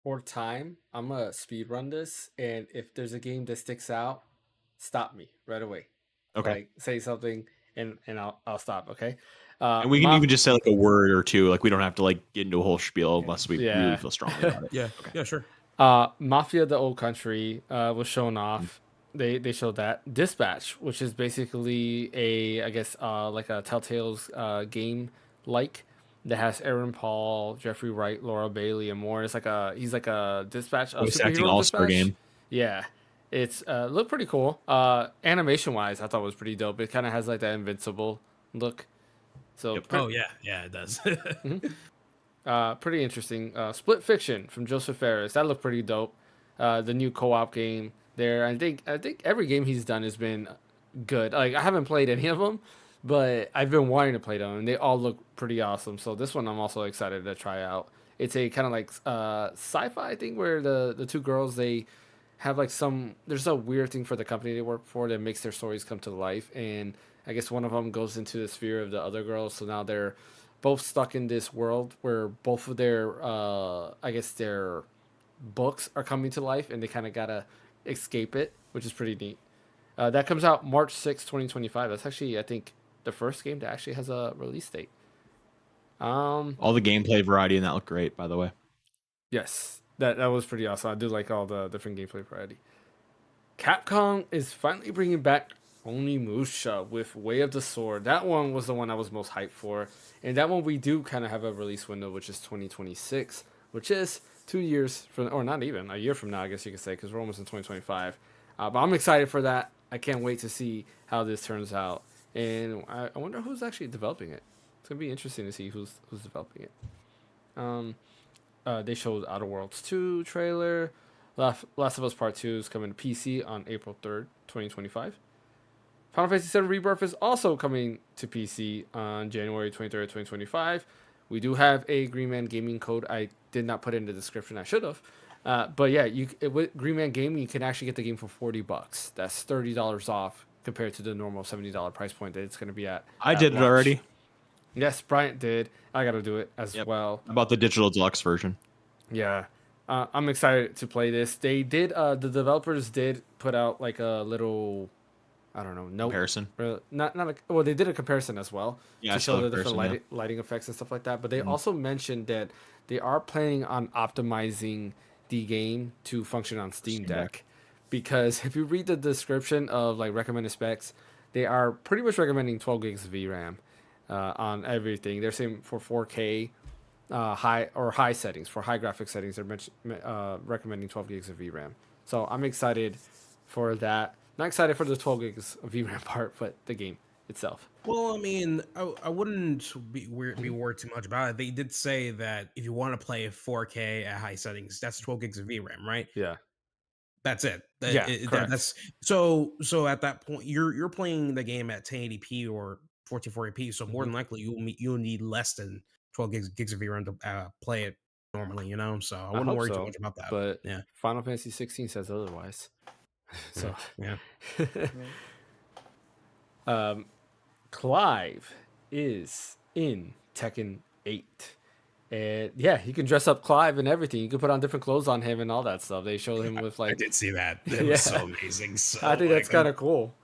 for time, I'm gonna speed run this, and if there's a game that sticks out, stop me right away. Okay. Like say something, and I'll stop. Okay. And we can even just say like a word or two. Like we don't have to like get into a whole spiel unless we Yeah. really feel strongly about it. Yeah, Okay. yeah, sure. Mafia: The Old Country was shown off. They showed that Dispatch, which is basically I guess like a Telltale's game like that has Aaron Paul, Jeffrey Wright, Laura Bailey, and more. It's like he's like a dispatch, a Voice acting superhero all-star dispatch. game. Yeah, it's looked pretty cool. Animation wise, I thought it was pretty dope. It kind of has like that Invincible look. So Yep. Oh yeah, it does. pretty interesting. Split Fiction from Joseph Ferris. That looked pretty dope. The new co-op game there. I think every game he's done has been good. Like I haven't played any of them, but I've been wanting to play them, and they all look pretty awesome. So this one I'm also excited to try out. It's a kind of like sci-fi thing where the two girls, they have like there's a weird thing for the company they work for that makes their stories come to life, and I guess one of them goes into the sphere of the other girls, so now they're both stuck in this world where both of their I guess their books are coming to life, and they kind of gotta escape it, which is pretty neat. That comes out March 6th, 2025. That's actually, I think, the first game that actually has a release date. All the gameplay variety and that looked great, by the way. Yes, that was pretty awesome. I do like all the different gameplay variety. Capcom is finally bringing back Onimusha with Way of the Sword. That one was the one I was most hyped for, and that one we do kind of have a release window, which is 2026, which is 2 years from, or not even a year from now, I guess you could say, because we're almost in 2025. But I'm excited for that. I can't wait to see how this turns out, and I wonder who's actually developing it. It's gonna be interesting to see who's developing it. They showed Outer Worlds 2 trailer. Last of Us Part 2 is coming to PC on April 3rd, 2025. Final Fantasy VII Rebirth is also coming to PC on January 23rd, 2025. We do have a Green Man Gaming code. I did not put it in the description. I should have. But yeah, with Green Man Gaming, you can actually get the game for $40. That's $30 off compared to the normal $70 price point that it's going to be at. I did it launch. already. Yes, Bryant did. I got to do it as well. About the digital deluxe version. Yeah. I'm excited to play this. They did, the developers did put out like a little, I don't know, note. Comparison. They did a comparison as well Yeah, to show the different lighting effects and stuff like that. But they also mentioned that they are planning on optimizing the game to function on Steam Deck. Because if you read the description of like recommended specs, they are pretty much recommending 12 gigs of VRAM on everything. They're saying for 4K high settings, for high graphic settings, they're recommending 12 gigs of VRAM. So I'm excited for that. Not excited for the 12 gigs of VRAM part, but the game itself. Well, I mean, I wouldn't be worried too much about it. They did say that if you want to play 4K at high settings, that's 12 gigs of VRAM, right? Yeah. That's it. Correct. That's so at that point you're playing the game at 1080p or 1440p. So more than likely you'll need less than 12 gigs of VRAM to play it normally. You know, so I wouldn't worry too much about that. But yeah, Final Fantasy 16 says otherwise. So yeah. Clive is in Tekken 8. And yeah, you can dress up Clive and everything. You can put on different clothes on him and all that stuff. They showed him with like. I did see that. It was so amazing. So I think that's kind of cool.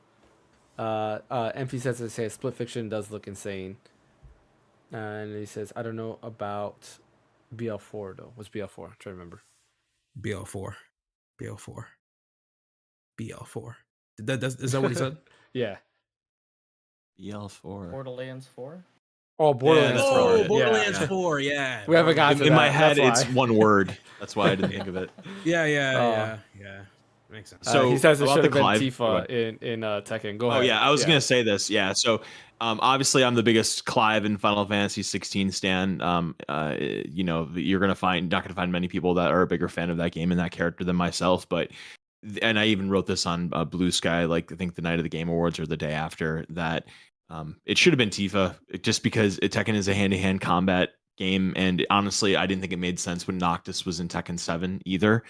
MP says Split Fiction does look insane. And he says, I don't know about BL4 though. What's BL4? I'm trying to remember. BL4. Is that what he said? Yeah. BL4. Borderlands 4. Oh, Borderlands 4. Oh, Borderlands 4. Yeah. We haven't gotten to in that. my head. That's It's one word. That's why I didn't think of it. Yeah. Makes sense. So he says it should have been Clive, Tifa in Tekken. Go ahead. Oh yeah, I was gonna say this. Yeah, so obviously I'm the biggest Clive and Final Fantasy 16 stan. You know, you're not gonna find many people that are a bigger fan of that game and that character than myself. But and I even wrote this on Blue Sky, like I think the night of the Game Awards or the day after that. It should have been Tifa, just because Tekken is a hand-to-hand combat game, and honestly, I didn't think it made sense when Noctis was in Tekken 7 either.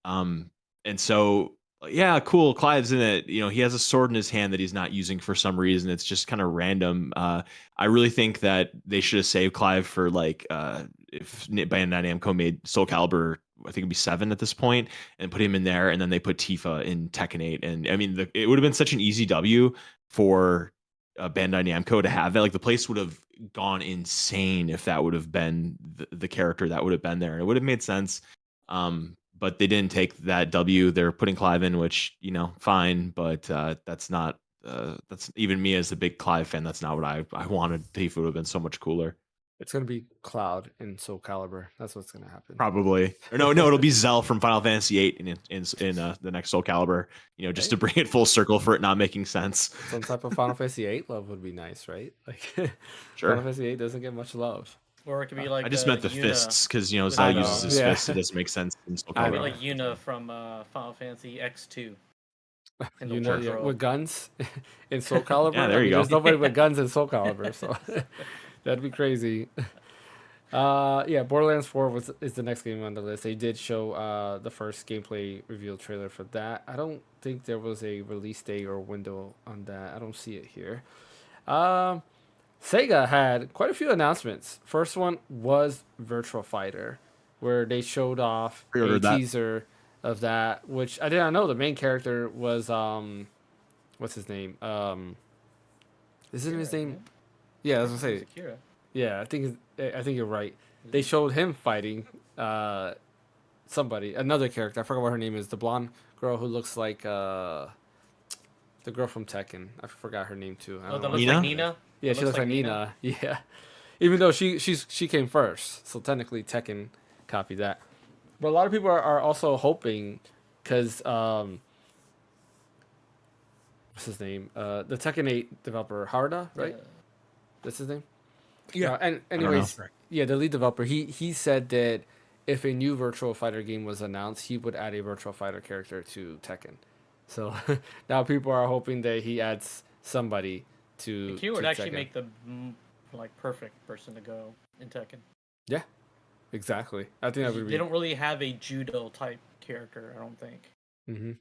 And so, yeah, cool. Clive's in it. You know, he has a sword in his hand that he's not using for some reason. It's just kind of random. I really think that they should have saved Clive for like if Bandai Namco made Soul Calibur, I think it'd be 7 at this point, and put him in there, and then they put Tifa in Tekken 8. And I mean, it would have been such an easy W for Bandai Namco to have that. Like the place would have gone insane if that would have been the character that would have been there, and it would have made sense. But they didn't take that W. They're putting Clive in, which, you know, fine, but that's not that's even me as a big Clive fan. That's not what I wanted. Tifa would have been so much cooler. It's gonna be Cloud in Soul Calibur. That's what's gonna happen. Probably. Or no, it'll be Zell from Final Fantasy VIII in the next Soul Calibur. You know, just to bring it full circle for it not making sense. Some type of Final Fantasy VIII love would be nice, right? Like, sure. Final Fantasy VIII doesn't get much love. Or it could be like I just meant the fists, because you know Zell uses his fists. It doesn't make sense in Soul It could be Calibur. like Yuna from Final Fantasy X2. With guns in Soul Calibur. Yeah, there you go. There's nobody with guns in Soul Calibur, so that'd be crazy. Yeah, Borderlands 4 is the next game on the list. They did show the first gameplay reveal trailer for that. I don't think there was a release date or window on that. I don't see it here. Sega had quite a few announcements. First one was Virtua Fighter, where they showed off a teaser of that, which I did not know. The main character was what's his name? Isn't his name? Yeah, I was gonna say. Akira. Yeah, I think you're right. They showed him fighting somebody, another character. I forgot what her name is. The blonde girl who looks like the girl from Tekken. I forgot her name too. Oh, that looks like Nina. Yeah, she looks like Nina. Yeah, even though she came first, so technically Tekken copied that. But a lot of people are also hoping, because what's his name? The Tekken 8 developer Harda, right? That's his name. Yeah. And anyways, yeah, the lead developer. He said that if a new Virtual Fighter game was announced, he would add a Virtual Fighter character to Tekken. So now people are hoping that he adds somebody to. He would to actually Tekken. make the like perfect person to go in Tekken. Yeah, exactly. I think that would be. They don't really have a judo type character, I don't think. Mm-hmm.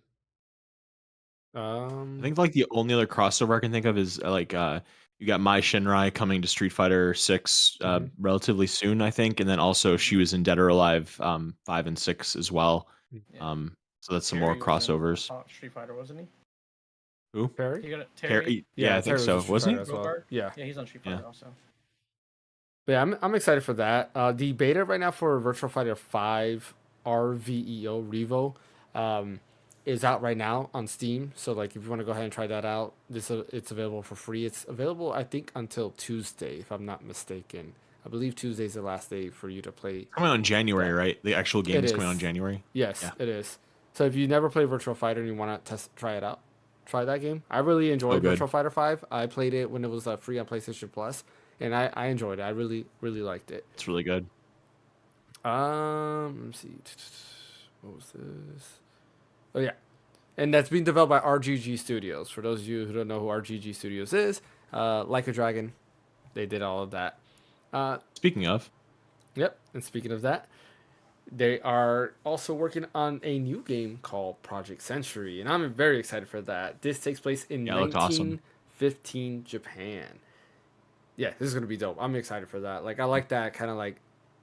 I think like the only other crossover I can think of is you got Mai Shinrai coming to Street Fighter 6 relatively soon, I think, and then also she was in Dead or Alive 5 and 6 as well. Yeah. So that's some more Terry was in, crossovers. Street Fighter, wasn't he? Who? Perry? He got it, Terry. Yeah, I think Terry so. was a Street Wasn't he? Fighter as well. Yeah. Yeah, he's on Street Fighter also. But yeah, I'm excited for that. The beta right now for Virtual Fighter 5 RVEO Revo is out right now on Steam. So like if you want to go ahead and try that out, it's available for free. It's available I think until Tuesday, if I'm not mistaken. I believe Tuesday's the last day for you to play. Coming out in January, right? The actual game is coming out in January. Yes, Yeah. it is. So if you never played Virtual Fighter and you want to try it out, try that game. I really enjoyed Virtual Fighter 5. I played it when it was free on PlayStation Plus, and I enjoyed it. I really, really liked it. It's really good. Let me see. What was this? Oh, yeah. And that's being developed by RGG Studios. For those of you who don't know who RGG Studios is, Like a Dragon, they did all of that. Speaking of. Yep. And speaking of that, they are also working on a new game called Project Century, and I'm very excited for that. This takes place in 1915 Japan. Yeah, this is gonna be dope. I'm excited for that. Like, I like that kind of like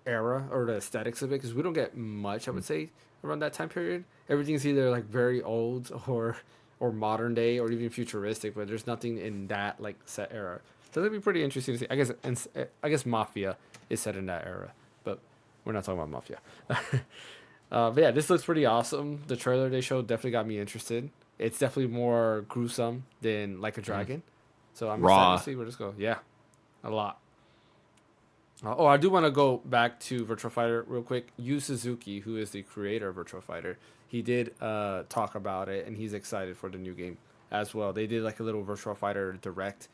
era or the aesthetics of it because we don't get much, I would say, around that time period. Everything's either like very old or modern day or even futuristic, but there's nothing in that like set era. So that'd be pretty interesting to see. I guess Mafia is set in that era, but we're not talking about Mafia. But yeah, this looks pretty awesome. The trailer they showed definitely got me interested. It's definitely more gruesome than Like a Dragon. So I'm excited to see where this goes. Yeah, a lot. I do want to go back to Virtual Fighter real quick. Yu Suzuki, who is the creator of Virtual Fighter, he did talk about it, and he's excited for the new game as well. They did like a little Virtual Fighter Direct.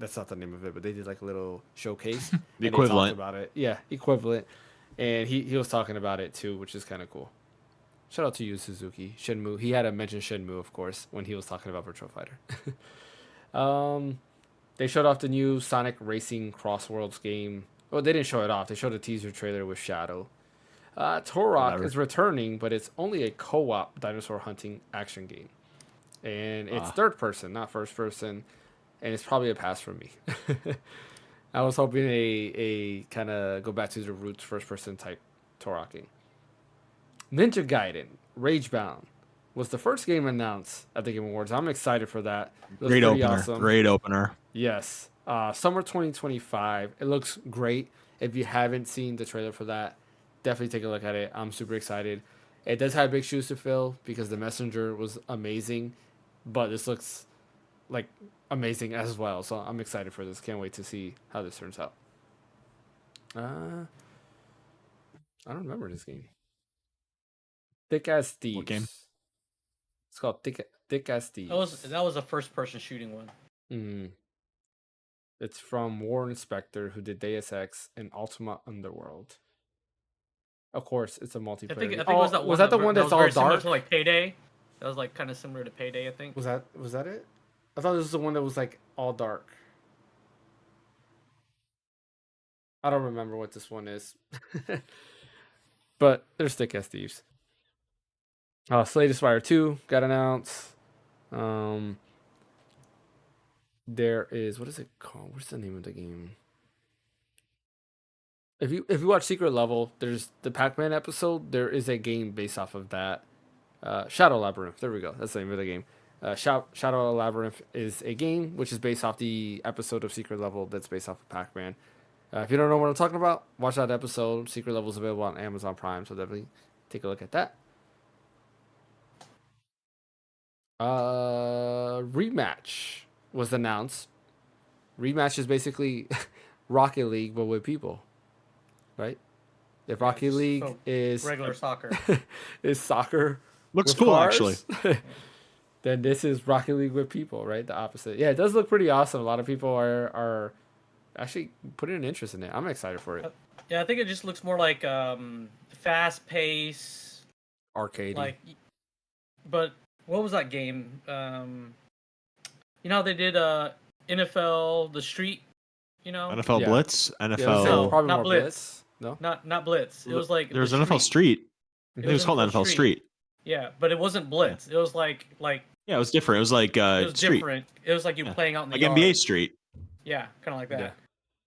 That's not the name of it, but they did like a little showcase. The equivalent. About it. Yeah, equivalent. And he was talking about it too, which is kind of cool. Shout out to Yu Suzuki. Shenmue. He had to mention Shenmue, of course, when he was talking about Virtual Fighter. They showed off the new Sonic Racing Cross Worlds game. Well, they didn't show it off. They showed a teaser trailer with Shadow. Turok is returning, but it's only a co-op dinosaur hunting action game. And it's third person, not first person. And it's probably a pass for me. I was hoping a kind of go back to the roots first person type Turok game. Ninja Gaiden Ragebound was the first game announced at the Game Awards. I'm excited for that. Great opener. Awesome. Great opener. Yes. Summer 2025. It looks great. If you haven't seen the trailer for that, definitely take a look at it. I'm super excited. It does have big shoes to fill because The Messenger was amazing, but this looks like amazing as well. So I'm excited for this. Can't wait to see how this turns out. I don't remember this game. Thick as Thieves. What game? It's called Thick as Thieves. That was a first person shooting one. Mm. It's from Warren Spector, who did Deus Ex and Ultima Underworld. Of course, it's a multiplayer. I think it was that one. Was that the one that's all dark? To like Payday. That was like kind of similar to Payday, I think. Was that it? I thought this was the one that was like all dark. I don't remember what this one is. But there's Thick as Thieves. Slay the Spire 2 got announced. There is, what is it called? What's the name of the game? If you watch Secret Level, there's the Pac-Man episode. There is a game based off of that. Shadow Labyrinth. There we go. That's the name of the game. Shadow Labyrinth is a game which is based off the episode of Secret Level that's based off of Pac-Man. If you don't know what I'm talking about, watch that episode. Secret Level is available on Amazon Prime, so definitely take a look at that. Rematch was announced. Rematch is basically Rocket League, but with people, right? If Rocket League is regular soccer, is soccer. Looks cool, cars, actually. Then this is Rocket League with people, right? The opposite. Yeah, it does look pretty awesome. A lot of people are actually putting an interest in it. I'm excited for it. Yeah, I think it just looks more like fast pace, Arcade. like. But what was that game? You know how they did NFL The Street. You know, NFL Yeah. Blitz, Yeah, NFL. No, probably not more Blitz. No. not Blitz. It was like There was the NFL Street. I think it was called NFL NFL Street. Yeah, but it wasn't Blitz. It was like Yeah, it was different. It was like it was Street, different. It was like you Yeah. playing out in the like yard. NBA Street. Yeah, kind of like that. Yeah.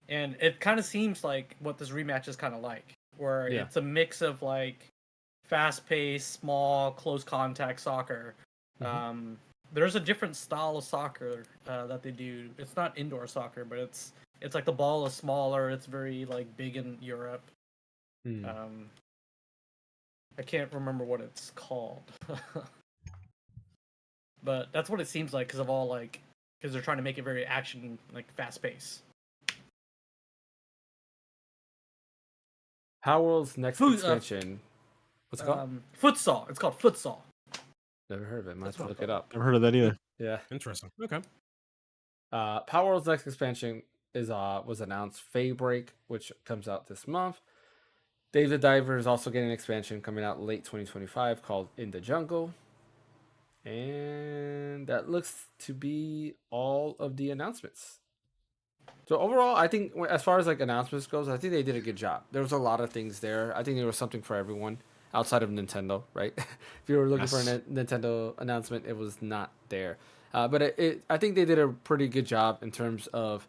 And it kind of seems like what this rematch is kind of like, where Yeah. it's a mix of like fast-paced, small, close contact soccer. Mhm. There's a different style of soccer that they do. It's not indoor soccer, but it's like the ball is smaller. It's very like big in Europe. Mm. I can't remember what it's called, but that's what it seems like because they're trying to make it very action, like fast pace. Power World's next Food- expansion. What's it called? Futsal. It's called futsal. Never heard of it. Might have That's to what look I it up. Never heard of that either. Yeah. Interesting. Okay. Power World's next expansion was announced. Faybreak, which comes out this month. Dave the Diver is also getting an expansion coming out late 2025 called In the Jungle. And that looks to be all of the announcements. So overall, I think as far as like announcements goes, I think they did a good job. There was a lot of things there. I think there was something for everyone outside of Nintendo, right? If you were looking for a Nintendo announcement, it was not there. But I think they did a pretty good job in terms of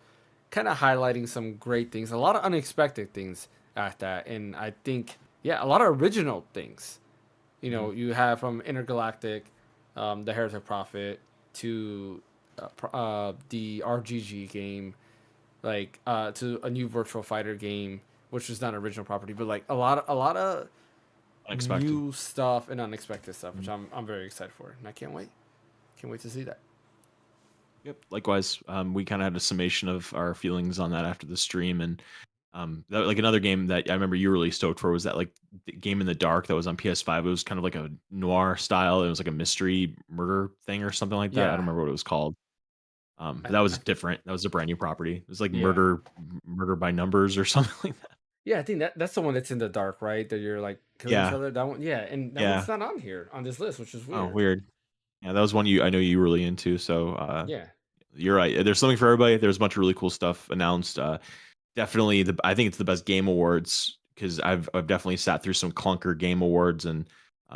kind of highlighting some great things, a lot of unexpected things at that. And I think, yeah, a lot of original things. You know, you have from Intergalactic, the Heretic Prophet, to the RGG game, like to a new Virtual Fighter game, which is not original property, but like a lot of Unexpected. new stuff and unexpected stuff, which I'm very excited for, and I can't wait to see that. Yep. Likewise, we kind of had a summation of our feelings on that after the stream, and like another game that I remember you were really stoked for was that like Game in the Dark that was on PS5. It was kind of like a noir style. It was like a mystery murder thing or something like that. I Yeah. don't remember what it was called. But that was different. That was a brand new property. It was like Yeah. murder by numbers or something like that. Yeah, I think that's the one that's in the dark, right? That you're like killing each Yeah. other. That one, yeah, and that Yeah. one's not on here on this list, which is weird. Oh, weird. Yeah, that was one I know you were really into. So Yeah, you're right. There's something for everybody. There's a bunch of really cool stuff announced. Definitely, I think it's the best game awards because I've definitely sat through some clunker game awards, and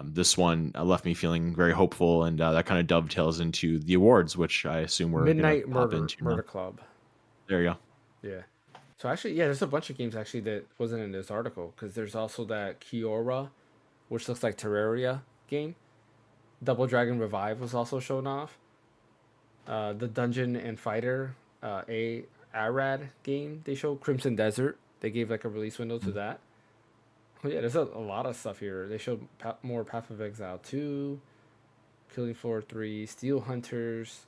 this one left me feeling very hopeful, and that kind of dovetails into the awards, which I assume we're Midnight gonna pop Murder into now. Club. There you go. Yeah. So actually, yeah, there's a bunch of games actually that wasn't in this article because there's also that Kiora, which looks like Terraria game. Double Dragon Revive was also shown off. The Dungeon and Fighter Arad game they showed. Crimson Desert. They gave like a release window to that. Oh, yeah, there's a lot of stuff here. They showed more Path of Exile 2, Killing Floor 3, Steel Hunters.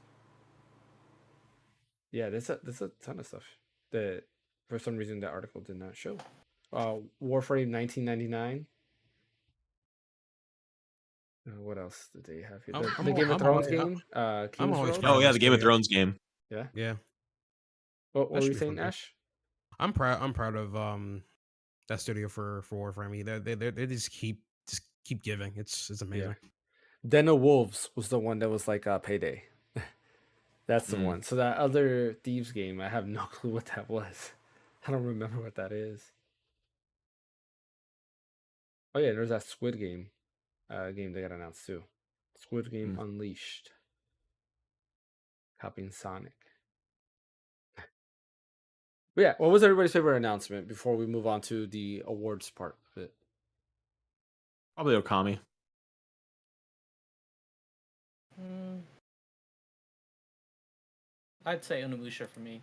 Yeah, there's a ton of stuff that for some reason that article did not show. Warframe 1999. What else did they have here? The Game of Thrones game. King's always Road? proud Oh yeah, this the Game of studio. Thrones game. Yeah. Yeah. What That were should you be saying, fun, too. Ash? I'm proud of that studio for Warframe. They just keep giving. It's amazing. Den of Wolves was the one that was like Payday. That's the Mm. one. So that other Thieves game, I have no clue what that was. I don't remember what that is. Oh yeah, there's that Squid Game game they got announced too. Squid Game Unleashed. Copying Sonic. But yeah, what was everybody's favorite announcement before we move on to the awards part of it? Probably Okami. I'd say Onimusha for me.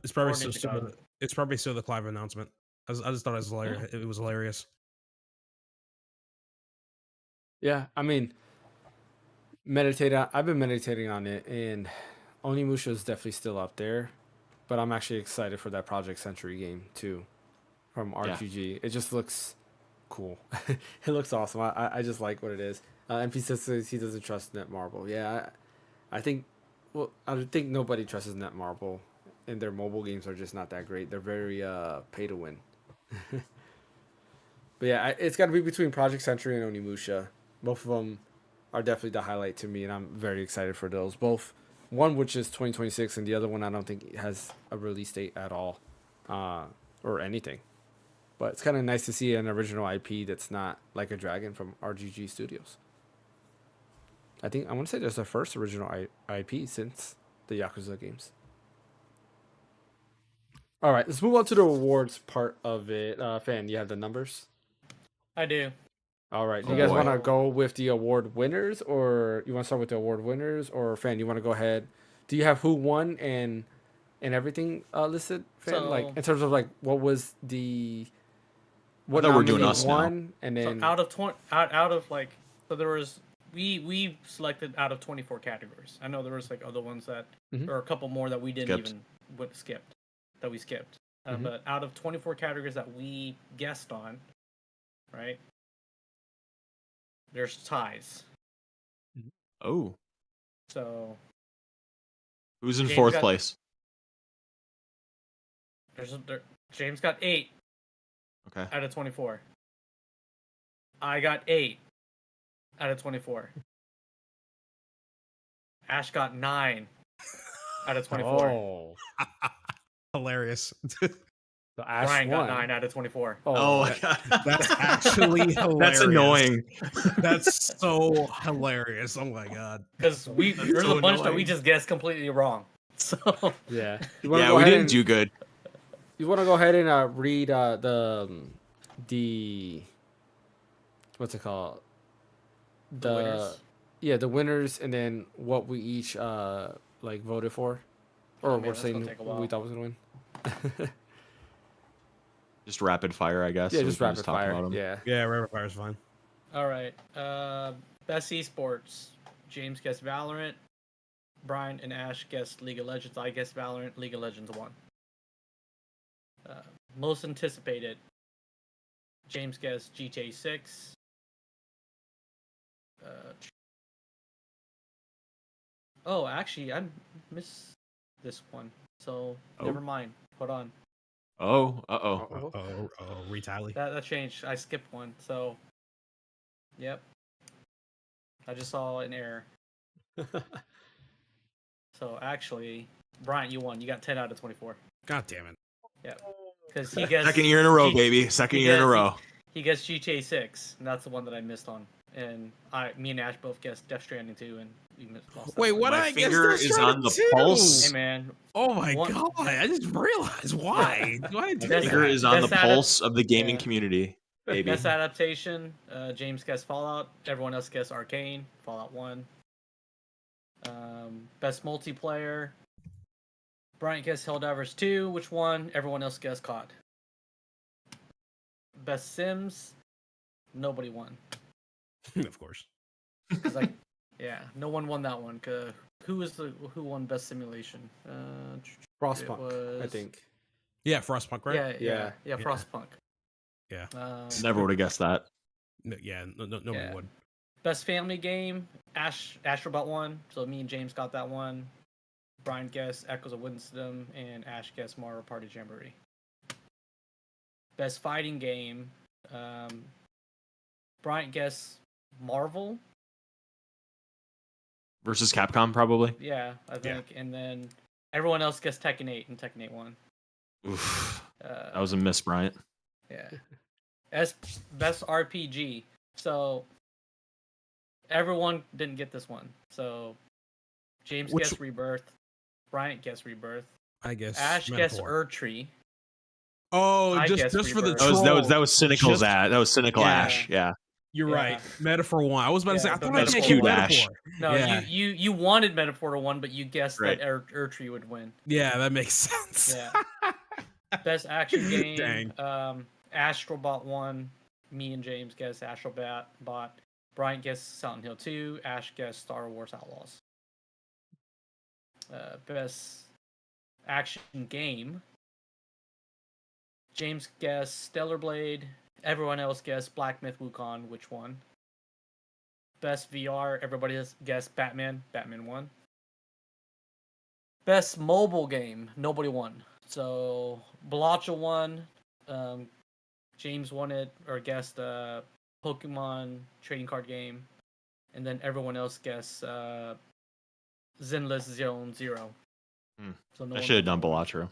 It's probably Or still, Ninjago. it's probably still the Clive announcement. I just thought it was hilarious. It was hilarious. Yeah, I mean, I've been meditating on it, and Onimusha is definitely still up there, but I'm actually excited for that Project Century game too, from RGG. It just looks cool. It looks awesome. I just like what it is. MP says he doesn't trust Netmarble. Yeah, I think. Well, I think nobody trusts Netmarble. and their mobile games are just not that great. They're very pay to win. But yeah, it's got to be between Project Century and Onimusha. Both of them are definitely the highlight to me, and I'm very excited for those. Both, one which is 2026, and the other one I don't think has a release date at all, or anything. But it's kind of nice to see an original IP that's not like a Dragon from RGG Studios. I want to say there's the first original IP since the Yakuza games. All right, let's move on to the awards part of it. Fan, you have the numbers? I do. All right. Do Oh, you guys boy. want to go with the award winners, or you want to start with the award winners, or Fan, you want to go ahead? Do you have who won and everything listed, Fan? Like in terms of like what was the what thought we're doing nominee us now. won, and then So out of like, so there was we selected out of 24 categories. I know there was like other ones that or a couple more that we didn't Skipped. we skipped. But out of 24 categories that we guessed on, right? There's ties. Oh, So who's in James fourth got- place? James got 8 Okay. out of 24. I got 8 out of 24. Ash got 9 out of 24. Oh, Hilarious. so Ash Brian won. got 9 out of 24. Oh my god, That's actually hilarious. that's annoying. That's so hilarious. Oh my god. Because there's so a bunch that we annoying. just guessed completely wrong. So Yeah. Yeah, we didn't do good. You want to go ahead and read the what's it called? The winners? Yeah, the winners, and then what we each like voted for, or man, we're that's gonna saying take a who we while. thought was gonna win. Just rapid fire, I guess. Yeah, so we just can rapid talk fire. about 'em. Yeah. Yeah, rapid fire's fine. all right. Best esports. James guessed Valorant. Brian and Ash guessed League of Legends. I guessed Valorant. League of Legends won. Most anticipated. James guessed GTA 6. Oh, actually, I missed this one. So Oh. never mind. Hold on. Oh, Oh, retally. That changed. I skipped one. So, yep. I just saw an error. So actually, Brian, you won. You got 10 out of 24. God damn it. Yep. Because he guessed Second year in a row, baby. Second year in a row. He guessed GTA 6, and that's the one that I missed on. And me and Ash both guessed Death Stranding 2, and we lost that Wait, one. what? My I guess finger Death is Stranding on the 2. pulse. Hey man, Oh my One- god! I just realized why. Why did I do That's- Finger that? is on the That's pulse of the gaming yeah. community, baby. best adaptation. James guessed Fallout. Everyone else guessed Arcane. Fallout 1. Best multiplayer. Brian guessed Helldivers 2, which won. Everyone else guessed COD. Best Sims. Nobody won. Of course. 'Cause, like, yeah, no one won that one. Who won Best Simulation? Frostpunk, I was- think. Yeah, Frostpunk, right? Yeah, Yeah. Frostpunk. Yeah. Never would have guessed that. No, yeah, nobody Yeah. would. Best family game. Astrobot won. So me and James got that one. Brian guessed Echoes of Wisdom, and Ash guessed Mario Party Jamboree. Best fighting game. Brian guessed Marvel. Versus Capcom, probably. Yeah, I think. And then everyone else guessed Tekken 8, and Tekken 8 won. Oof. That was a miss, Bryant. Yeah. Best RPG. So everyone didn't get this one. So James Which- guessed Rebirth. Bryant guessed Rebirth. I guess. Ash guessed Metaphor. Urtree. Oh, I just guess for the Rebirth. troll. That was cynical's Just- That was cynical Yeah. Ash. Yeah. You're Yeah. right. Metaphor 1. I was about to say. I Yeah, thought I that's said cute, Metaphor. Ash. No, Yeah. you wanted Metaphor to win, but you guessed Right. that Urtree would win. Yeah, that makes sense. Yeah. Best action game. Dang. Astrobot won. Me and James guessed Astrobot. Brian guessed Silent Hill 2. Ash guessed Star Wars Outlaws. Best action game. James guessed Stellar Blade. Everyone else guessed Black Myth Wukong, which won. Best VR. Everybody has guessed Batman. Batman won. Best mobile game, nobody won. So Balacha won. James won it, or guessed Pokemon trading card game, and then everyone else guessed Zenless Zone Zero. So I should have done Balatro.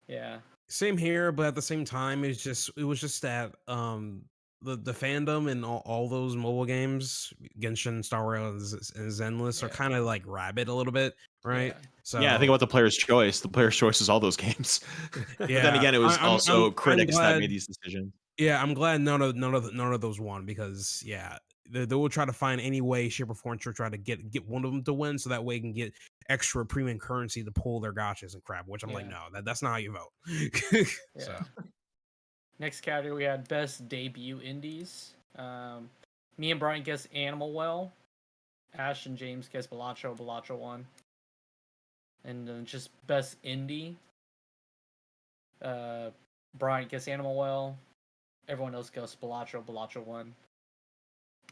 Yeah. Same here, but at the same time, it was just that the fandom and all those mobile games, Genshin, Star Wars, and Zenless are kind of like rabid a little bit, right? Yeah. So Yeah, I think about the player's choice. The player's choice is all those games. But then again, it was also critics that made these decisions. Yeah, I'm glad none of those won, because they will try to find any way, shape, or form to try to get one of them to win, so that way they can get extra premium currency to pull their gotchas and crap. Which I'm like, no, that's not how you vote. So Next category, we had best debut indies. Me and Brian guessed Animal Well. Ash and James guessed Balatro. Balatro won. And then just best indie. Brian guessed Animal Well. Everyone else guessed Balatro. Balatro won.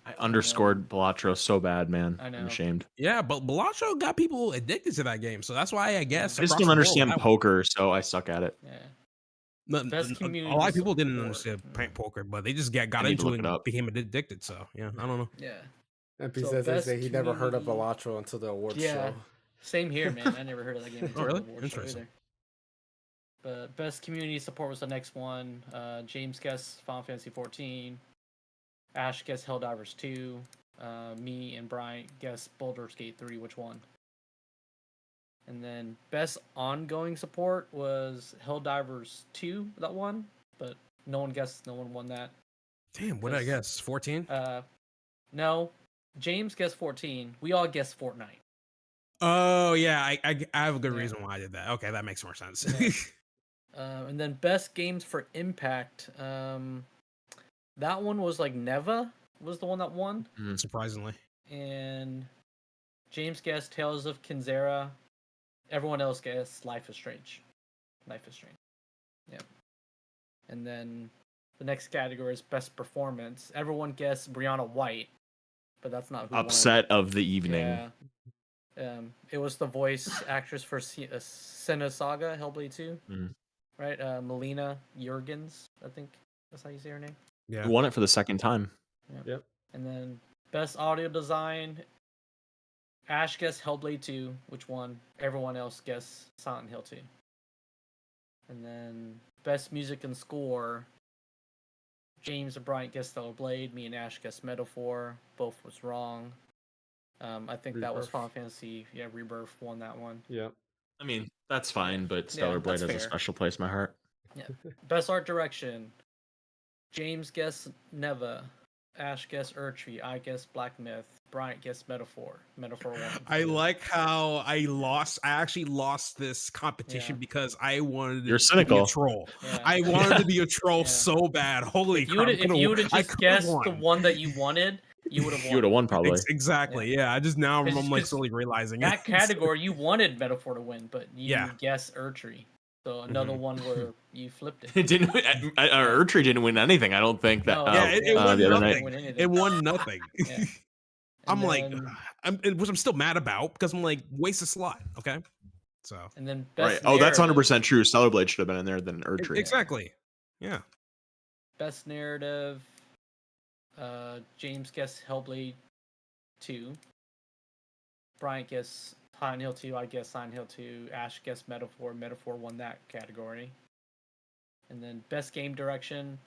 I underscored Balatro so bad, man. I know. I'm ashamed. yeah, but Balacho got people addicted to that game, so that's why I guess I just don't understand poker, so I suck at it. Yeah. Best community a lot of people didn't support. understand poker, but they just got into it and became addicted. So yeah, I don't know. Yeah. MP says they say he never heard of Balatro until the awards show. Same here, man. I never heard of that game until really? the awards show either. But best community support was the next one. James guessed Final Fantasy 14. Ash guessed Helldivers 2. Me and Brian guessed Baldur's Gate 3, which won. And then best ongoing support was Helldivers 2 that won, but no one won that. Damn, what did I guess? 14? No. James guessed 14. We all guessed Fortnite. Oh yeah, I have a good reason why I did that. Okay, that makes more sense. And then best games for impact. That one was like Neva was the one that won. Surprisingly. And James guessed Tales of Kinzera. Everyone else guessed Life is Strange. Life is Strange. Yep. And then the next category is best performance. Everyone guessed Brianna White, but that's not who Upset won. of the evening. Yeah. It was the voice actress for Senna Saga, Hellblade 2. Right? Melina Jurgens, I think that's how you say her name. Yeah. Who won it for the second time. Yep. And then best audio design. Ash guessed Hellblade 2, which won. Everyone else guessed Silent Hill 2. And then best music and score. James and Bryant guessed Stellar Blade. Me and Ash guessed Metaphor. Both was wrong. I think that was Final Fantasy. Yeah, Rebirth won that one. Yep. I mean, that's fine, but Stellar Blade has a special place in my heart. Yeah. Best art direction. James guessed Neva. Ash guessed Urtree. I guessed Black Myth. Bryant guessed Metaphor. Metaphor won. I like how I actually lost this competition because I wanted to be a troll. Yeah. I wanted to be a troll so bad. Holy crap. If you would have just guessed the one that you wanted, you would have won. You would have won, probably. Exactly. Yeah. I just now I'm like slowly realizing that category you wanted Metaphor to win, but you guessed Urtree. So another one where you flipped it. It didn't. Urtree didn't win anything. I don't think that. It won the other nothing. night. It won nothing. Which I'm still mad about because I'm like, waste a slot. Okay. So. And then best narrative. That's 100% true. Stellar Blade should have been in there than Urtree. Exactly. Yeah. Best narrative. James guessed Hellblade 2. Bryant guessed Silent Hill 2. I guessed Silent Hill 2. Ash guessed Metaphor. Metaphor won that category. And then best game direction.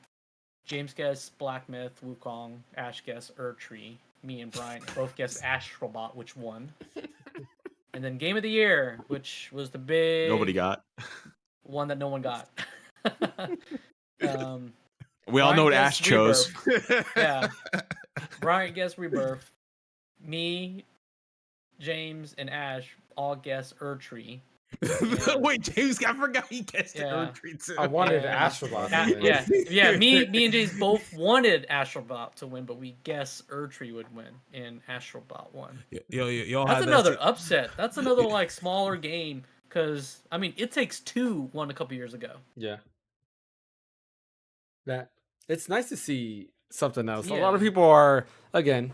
James guessed Black Myth, Wukong. Ash guessed Urtree. Me and Bryant both guessed Astrobot, which won. And then game of the year, which was the big nobody got one that no one got. We all know what Ash chose. Yeah. Bryant guessed Rebirth. Me, James, and Ash all guessed Urtree. Wait, James, I forgot he guessed Urtree too. I wanted Astrobot. Me and James both wanted Astrobot to win, but we guessed Urtree would win, and Astrobot won. That's another upset. That's another like smaller game because I mean, It Takes Two won a couple years ago. Yeah. That it's nice to see something else. A lot of people are again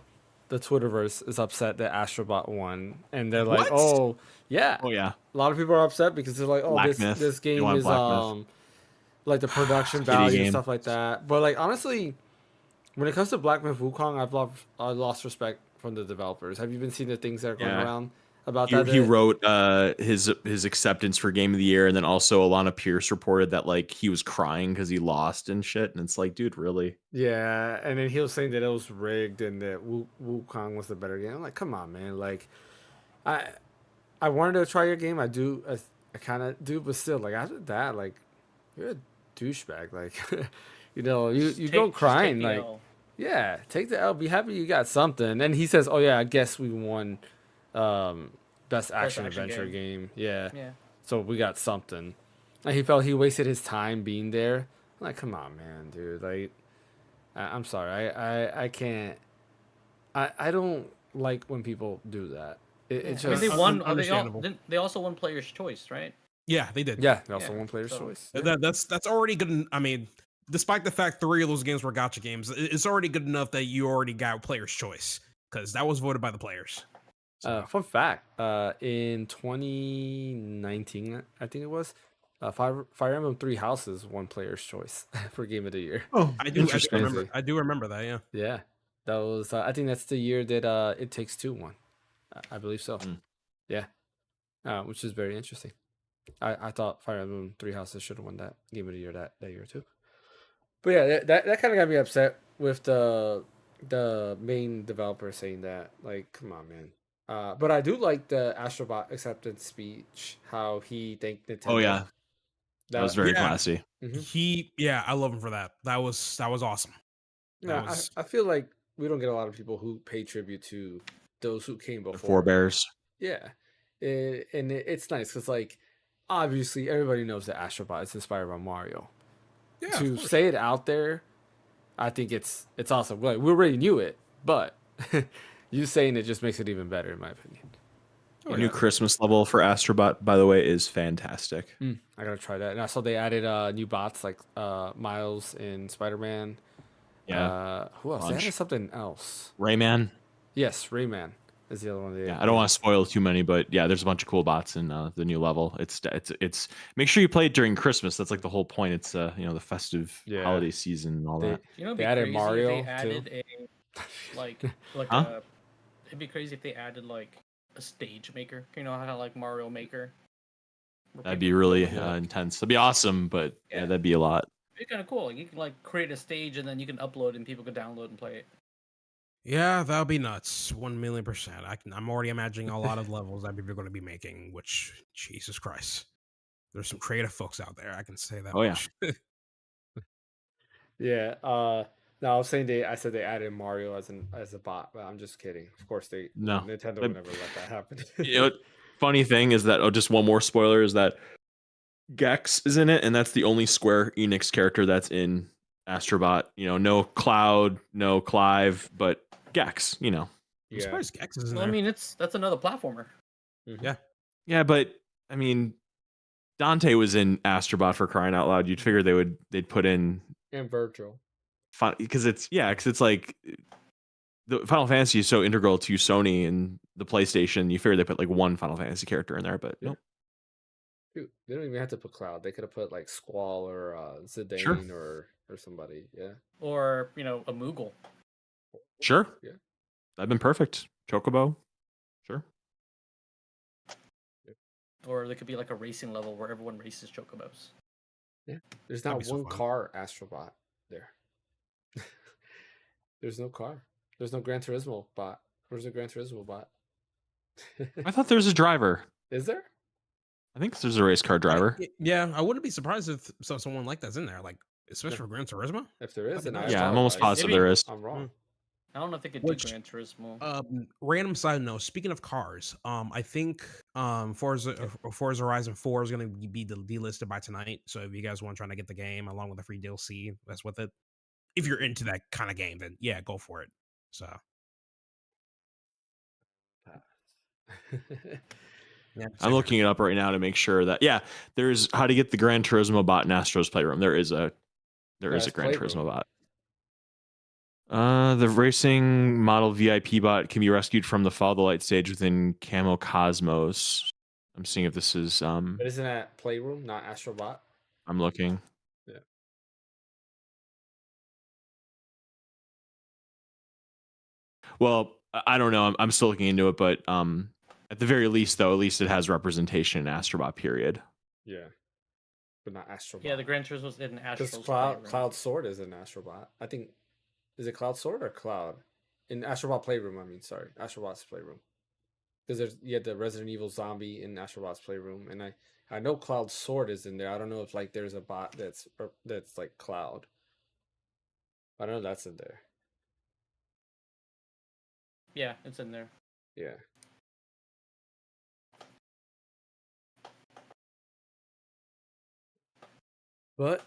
the Twitterverse is upset that Astrobot won, and they're like, What? "Oh, yeah." Oh yeah, A lot of people are upset because they're like, "Oh, Black this Myth. this They game want is Black Myth. like the production Shitty value and game. stuff like that." But like honestly, when it comes to Black Myth Wukong, I lost respect from the developers. Have you been seeing the things that are going Yeah. around about He, that? he wrote his acceptance for Game of the Year, and then also Alana Pierce reported that like he was crying because he lost and shit. And it's like, dude, really? Yeah, and then he was saying that it was rigged and that Wukong was the better game. I'm like, come on, man. Like, I I wanted to try your game. I kind of do, but still, like after that, like you're a douchebag. Like, you go crying. Take the Like, L. yeah, take the L. Be happy you got something. And he says, "Oh yeah, I guess we won, best action action adventure game. Yeah, Yeah. so we got something." And he felt he wasted his time being there. I'm like, come on, man, dude. Like, I'm sorry. I can't. I don't like when people do that. It I mean, just they won. They, understandable. they also won Player's Choice, right? Yeah, they did. yeah. They also Yeah, won Player's so- Choice. Yeah. That's already good. I mean, despite the fact 3 of those games were gotcha games, it's already good enough that you already got player's choice because that was voted by the players. So, Fun fact: in 2019, I think it was, Fire Emblem Three Houses won Player's Choice for Game of the Year. Oh, I do interesting. remember. I do remember that. Yeah. Yeah, that was. I think that's the year that It Takes Two won. I believe so. Mm. Yeah, which is very interesting. I thought Fire Emblem Three Houses should have won that Game of the Year that year too. But yeah, that kind of got me upset with the main developer saying that. Like, come on, man. But I do like the Astrobot acceptance speech. How he thanked Nintendo. Oh yeah, that was very Yeah. classy. Mhm. I love him for that. That was awesome. Yeah, That was- I feel like we don't get a lot of people who pay tribute to those who came The before. forebears. Yeah, it's nice because like obviously everybody knows that Astrobot is inspired by Mario. Yeah, To of course. say it out there, I think it's awesome. Like we already knew it, but you saying it just makes it even better, in my opinion. The new Christmas level for Astrobot, by the way, is fantastic. I gotta try that. And I saw they added new bots like Miles in Spider-Man. Yeah, Who else? They Bunch. added something else. Rayman. Yes, Rayman is the other one. Yeah, I don't want to spoil too many, but yeah, there's a bunch of cool bots in the new level. It's make sure you play it during Christmas. That's like the whole point. It's the festive Yeah. holiday season and all They, that. You know, it'd They be added crazy Mario, if they added too. a like Huh? it'd be crazy if they added like a stage maker. You know how like Mario Maker. where That'd people be really can build- intense. That'd be awesome, but yeah, Yeah. that'd be a lot. It'd be kind of cool. Like, you can like create a stage and then you can upload and people can download and play it. Yeah, that would be nuts. 1,000,000%. I'm already imagining a lot of levels that people are going to be making. Which, Jesus Christ, there's some creative folks out there. I can say that. Oh, yeah. much. Yeah. No, I was saying I said they added Mario as a bot, but I'm just kidding. Of course No. Nintendo But- would never let that happen. Funny thing is that just one more spoiler is that Gex is in it, and that's the only Square Enix character that's in Astrobot. No Cloud, no Clive, but Gex. I'm Yeah. surprised Gex is in Well, I there. mean, that's another platformer. Mhm. Yeah, but I mean, Dante was in Astrobot for crying out loud. You'd figure they'd put in And Virtual. because it's like the Final Fantasy is so integral to Sony and the PlayStation. You figure they put like one Final Fantasy character in there, but Yeah. nope. Dude, they don't even have to put Cloud. They could have put like Squall or Zidane Sure. or somebody. Yeah. Or, a Moogle. Sure. Yeah. That'd been perfect. Chocobo. Sure. Or there could be like a racing level where everyone races chocobos. There's That'd not be so one fun. car Astrobot there. There's no car. There's no Gran Turismo bot. Where's the Gran Turismo bot? I thought there was a driver. Is there? I think there's a race car driver. Yeah, I wouldn't be surprised if someone like that's in there, like especially Yeah. for Gran Turismo. If there is, That'd be then I nice. Yeah, I'm almost apologize. positive Maybe- there is. I'm wrong. I don't know if they could Which- do Gran Turismo. Random side note. Speaking of cars, I think Forza Horizon 4 is going to be delisted by tonight. So if you guys want trying to get the game along with the free DLC, that's with it. If you're into that kind of game, then yeah, go for it. So yeah, I'm looking it up right now to make sure that there's how to get the Gran Turismo bot in Astro's Playroom. There is a Nice Gran Playroom. Turismo bot. The racing model VIP bot can be rescued from the Follow the Light stage within Camo Cosmos. I'm seeing if this is But isn't that Playroom, not Astrobot? I'm looking. Yeah. Well, I don't know. I'm still looking into it, but at the very least, though, at least it has representation in Astrobot. Period. Yeah. But not Astrobot. Yeah, the Gran Turismo's in Because Astro's Cloud Sword is in Astrobot. I think, is it Cloud Sword or Cloud? In Astrobot Playroom, I mean, sorry. Astrobot's Playroom. Because you had the Resident Evil zombie in Astrobot's Playroom. And I know Cloud Sword is in there. I don't know if like there's a bot that's like Cloud. I know that's in there. Yeah, it's in there. Yeah. But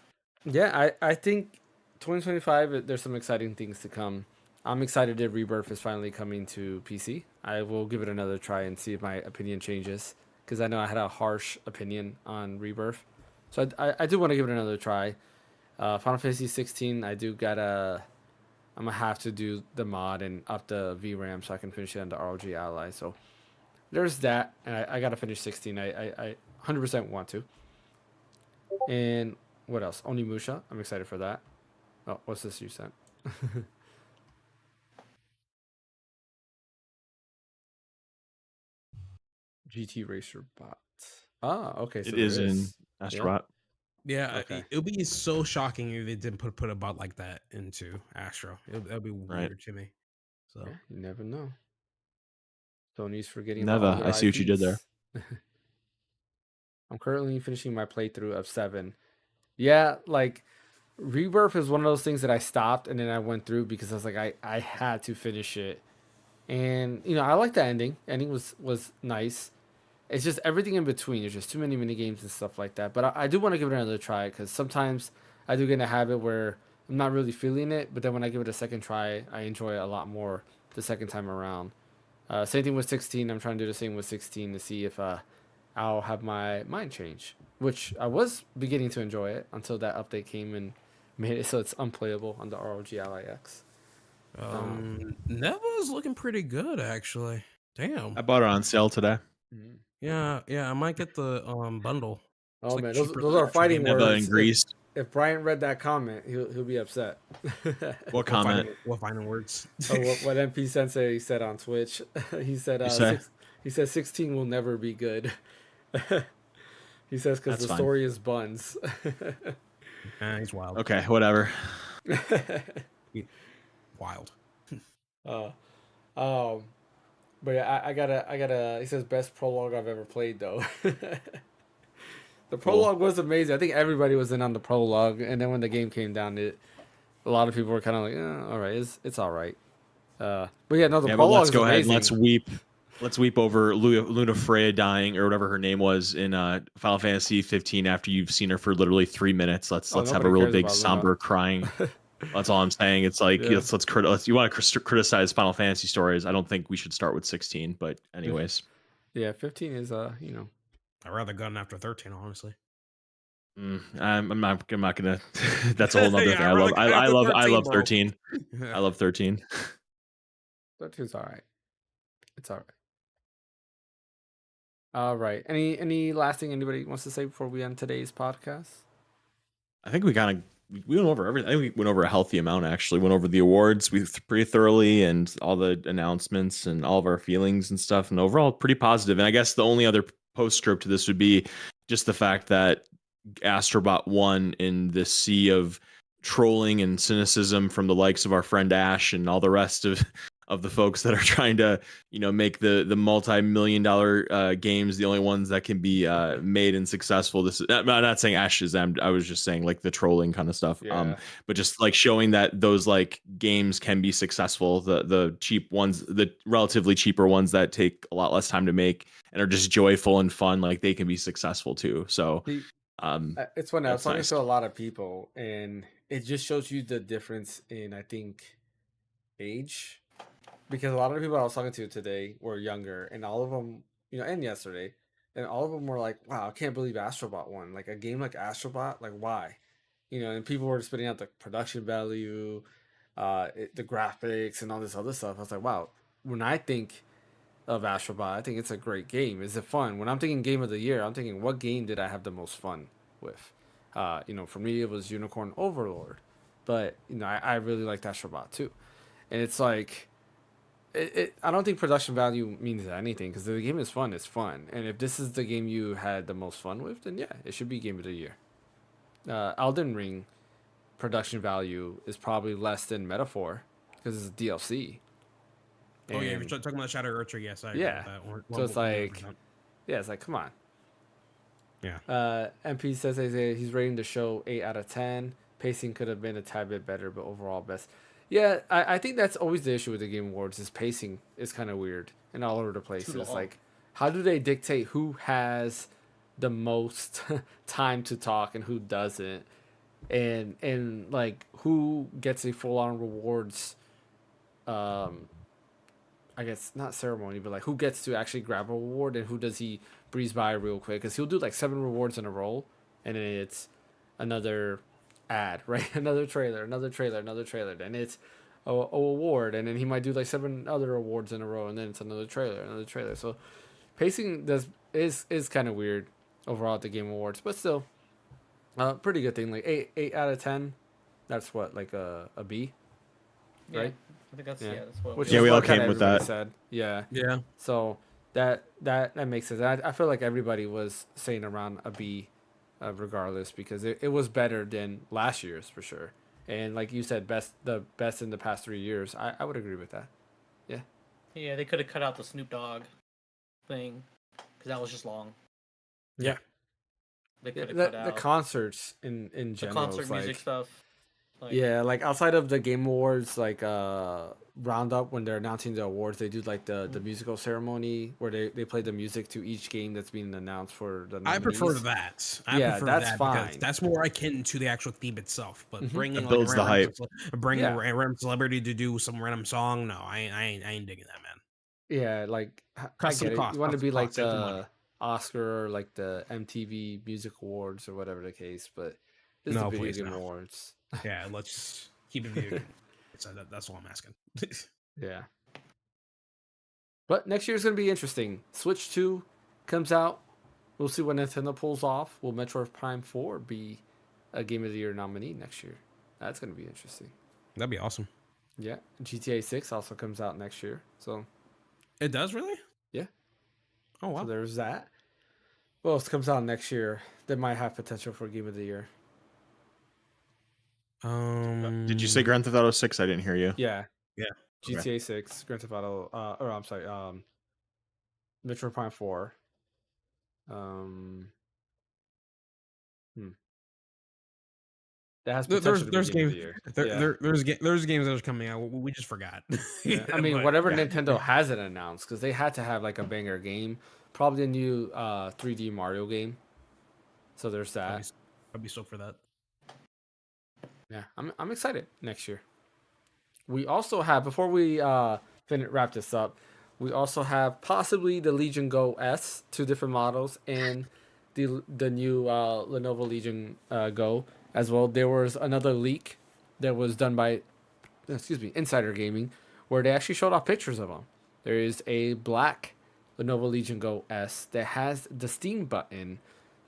yeah, I think 2025 there's some exciting things to come. I'm excited that Rebirth is finally coming to PC. I will give it another try and see if my opinion changes because I know I had a harsh opinion on Rebirth, so I do want to give it another try. Final Fantasy 16, I'm gonna have to do the mod and up the VRAM so I can finish it on the ROG Ally. So there's that, and I gotta finish 16. I 100% want to. And what else? Onimusha. I'm excited for that. Oh, what's this you sent? GT Racer bot. Ah, okay. So It is in Astrobot. Yeah, Okay. it would be so shocking if they didn't put a bot like that into Astro. That'd be weird to me. So Yeah, you never know. Sony's forgetting Never. the older I see what you did there. IPs. I'm currently finishing my playthrough of 7. Yeah, like Rebirth is one of those things that I stopped and then I went through because I was like I had to finish it. And I like the ending. Ending was nice. It's just everything in between. There's just too many mini games and stuff like that. But I do want to give it another try because sometimes I do get in a habit where I'm not really feeling it, but then when I give it a second try, I enjoy it a lot more the second time around. Same thing with 16. I'm trying to do the same with 16 to see if I'll have my mind change, which I was beginning to enjoy it until that update came and made it so it's unplayable on the ROG Ally X. Neva's looking pretty good actually. Damn. I bought it on sale today. Yeah, I might get the bundle. It's Oh like man, cheaper those than are actual fighting game. Neva words. in Greece. If Brian read that comment, he'll be upset. What comment? What fighting words? Oh, what MP Sensei said on Twitch. He said You say? he said 16 will never be good. He says because That's the fine. story is buns. He's wild. Okay, whatever. Wild. But yeah, I gotta. He says best prologue I've ever played though. The prologue was amazing. I think everybody was in on the prologue, and then when the game came down, a lot of people were kind of like, all right, it's all right. But yeah, no, the Yeah, but prologue let's is go ahead amazing. and let's weep. Let's weep over Luna Freya dying or whatever her name was in Final Fantasy 15 after you've seen her for literally 3 minutes. Let's have a nobody real cares big about Luna. somber crying. That's all I'm saying. It's like Yeah. let's you want to criticize Final Fantasy stories. I don't think we should start with 16, but anyways. Yeah, 15 is I'd rather gone after 13, honestly. I'm not gonna. That's a whole nother Yeah, thing. I'd rather I go love after 13. 13, I love 13. 13's all right. It's all right. All right. Any last thing anybody wants to say before we end today's podcast? I think we went over everything. I think we went over a healthy amount. Actually, went over the awards pretty thoroughly and all the announcements and all of our feelings and stuff. And overall, pretty positive. And I guess the only other postscript to this would be just the fact that Astrobot won in this sea of trolling and cynicism from the likes of our friend Ash and all the rest of the folks that are trying to make the multi-million-dollar games the only ones that can be made and successful. I'm not saying Ash is them. I was just saying like the trolling kind of stuff. Yeah. But just like showing that those like games can be successful, the cheap ones, the relatively cheaper ones that take a lot less time to make and are just joyful and fun, like they can be successful too. So It's funny. I was that's talking nice. to a lot of people, and it just shows you the difference in, I think, age. Because a lot of the people I was talking to today were younger, and all of them, and yesterday, and all of them were like, "Wow, I can't believe Astrobot won! Like a game like Astrobot, like why?" And people were spitting out the production value, the graphics and all this other stuff. I was like, wow. When I think of Astrobot, I think it's a great game. Is it fun? When I'm thinking game of the year, I'm thinking what game did I have the most fun with? For me, it was Unicorn Overlord, but I really liked Astrobot too, and it's like. I don't think production value means anything because the game is fun. It's fun, and if this is the game you had the most fun with, then yeah, it should be game of the year. Elden Ring production value is probably less than Metaphor because it's a DLC. Oh yeah, if you're talking about Shadow Earth, yes, I agree Yeah. with that. So it's like, 100%. yeah, it's like, come on. Yeah. MP says he's rating the show 8 out of 10. Pacing could have been a tad bit better, but overall best. Yeah, I think that's always the issue with the Game Awards is pacing is kind of weird and all over the place. Too It's long. like, how do they dictate who has the most time to talk and who doesn't? And like who gets a full on rewards I guess not ceremony, but like who gets to actually grab a reward and who does he breeze by real quick? Because he'll do like 7 rewards in a row, and then it's another ad, right? Another trailer, another trailer, another trailer. Then it's a award, and then he might do like 7 other awards in a row, and then it's another trailer, another trailer. So pacing is kind of weird overall at the Game Awards, but still, pretty good thing. Like 8 out of 10. That's what like a B, Yeah, right? I think that's Yeah. that's what. Which Yeah, is we all what kinda came with everybody that. Said. Yeah. Yeah. So that makes sense. I feel like everybody was saying around a B, regardless, because it was better than last year's for sure. And like you said, the best in the past 3 years. I would agree with that. Yeah. Yeah, they could have cut out the Snoop Dogg thing because that was just long. Yeah. They could have The cut out concerts in the general. concert is like, music stuff. Like, yeah, like outside of the Game Awards, like roundup when they're announcing the awards, they do like the musical ceremony where they play the music to each game that's being announced for the I nominees. prefer that. Yeah, that's because fine. that's more akin to the actual theme itself. But bringing It like builds the hype. bringing Yeah. a random celebrity to do some random song, no, I ain't digging that, man. Yeah, like I Custom get it. cost, You want to custom be like cost, save the money. the Oscar or like the MTV Music Awards or whatever the case, but this is the No, Video please, Game no. Awards. Yeah, let's keep it video game. So that's all I'm asking. Yeah. But next year's gonna be interesting. Switch 2 comes out. We'll see what Nintendo pulls off. Will Metroid Prime 4 be a Game of the Year nominee next year? That's gonna be interesting. That'd be awesome. Yeah. GTA 6 also comes out next year. So It does really? yeah. Oh wow. So there's that. What else comes out next year that might have potential for Game of the Year? Did you say Grand Theft Auto 6? I didn't hear you. Yeah. Yeah. GTA 6, Grand Theft Auto, or I'm sorry, Metroid Prime 4. That has potential There's to be Game of games the Year. there's games that are coming out. We just forgot. Yeah. I mean, But, whatever yeah. Nintendo hasn't announced, because they had to have like a banger game, probably a new 3D Mario game. So there's that. I'd be stoked for that. Yeah, I'm excited next year. We also have, before we wrap this up, we also have possibly the Legion Go S, 2 different models, and the new Lenovo Legion Go as well. There was another leak that was done by, Insider Gaming, where they actually showed off pictures of them. There is a black Lenovo Legion Go S that has the Steam button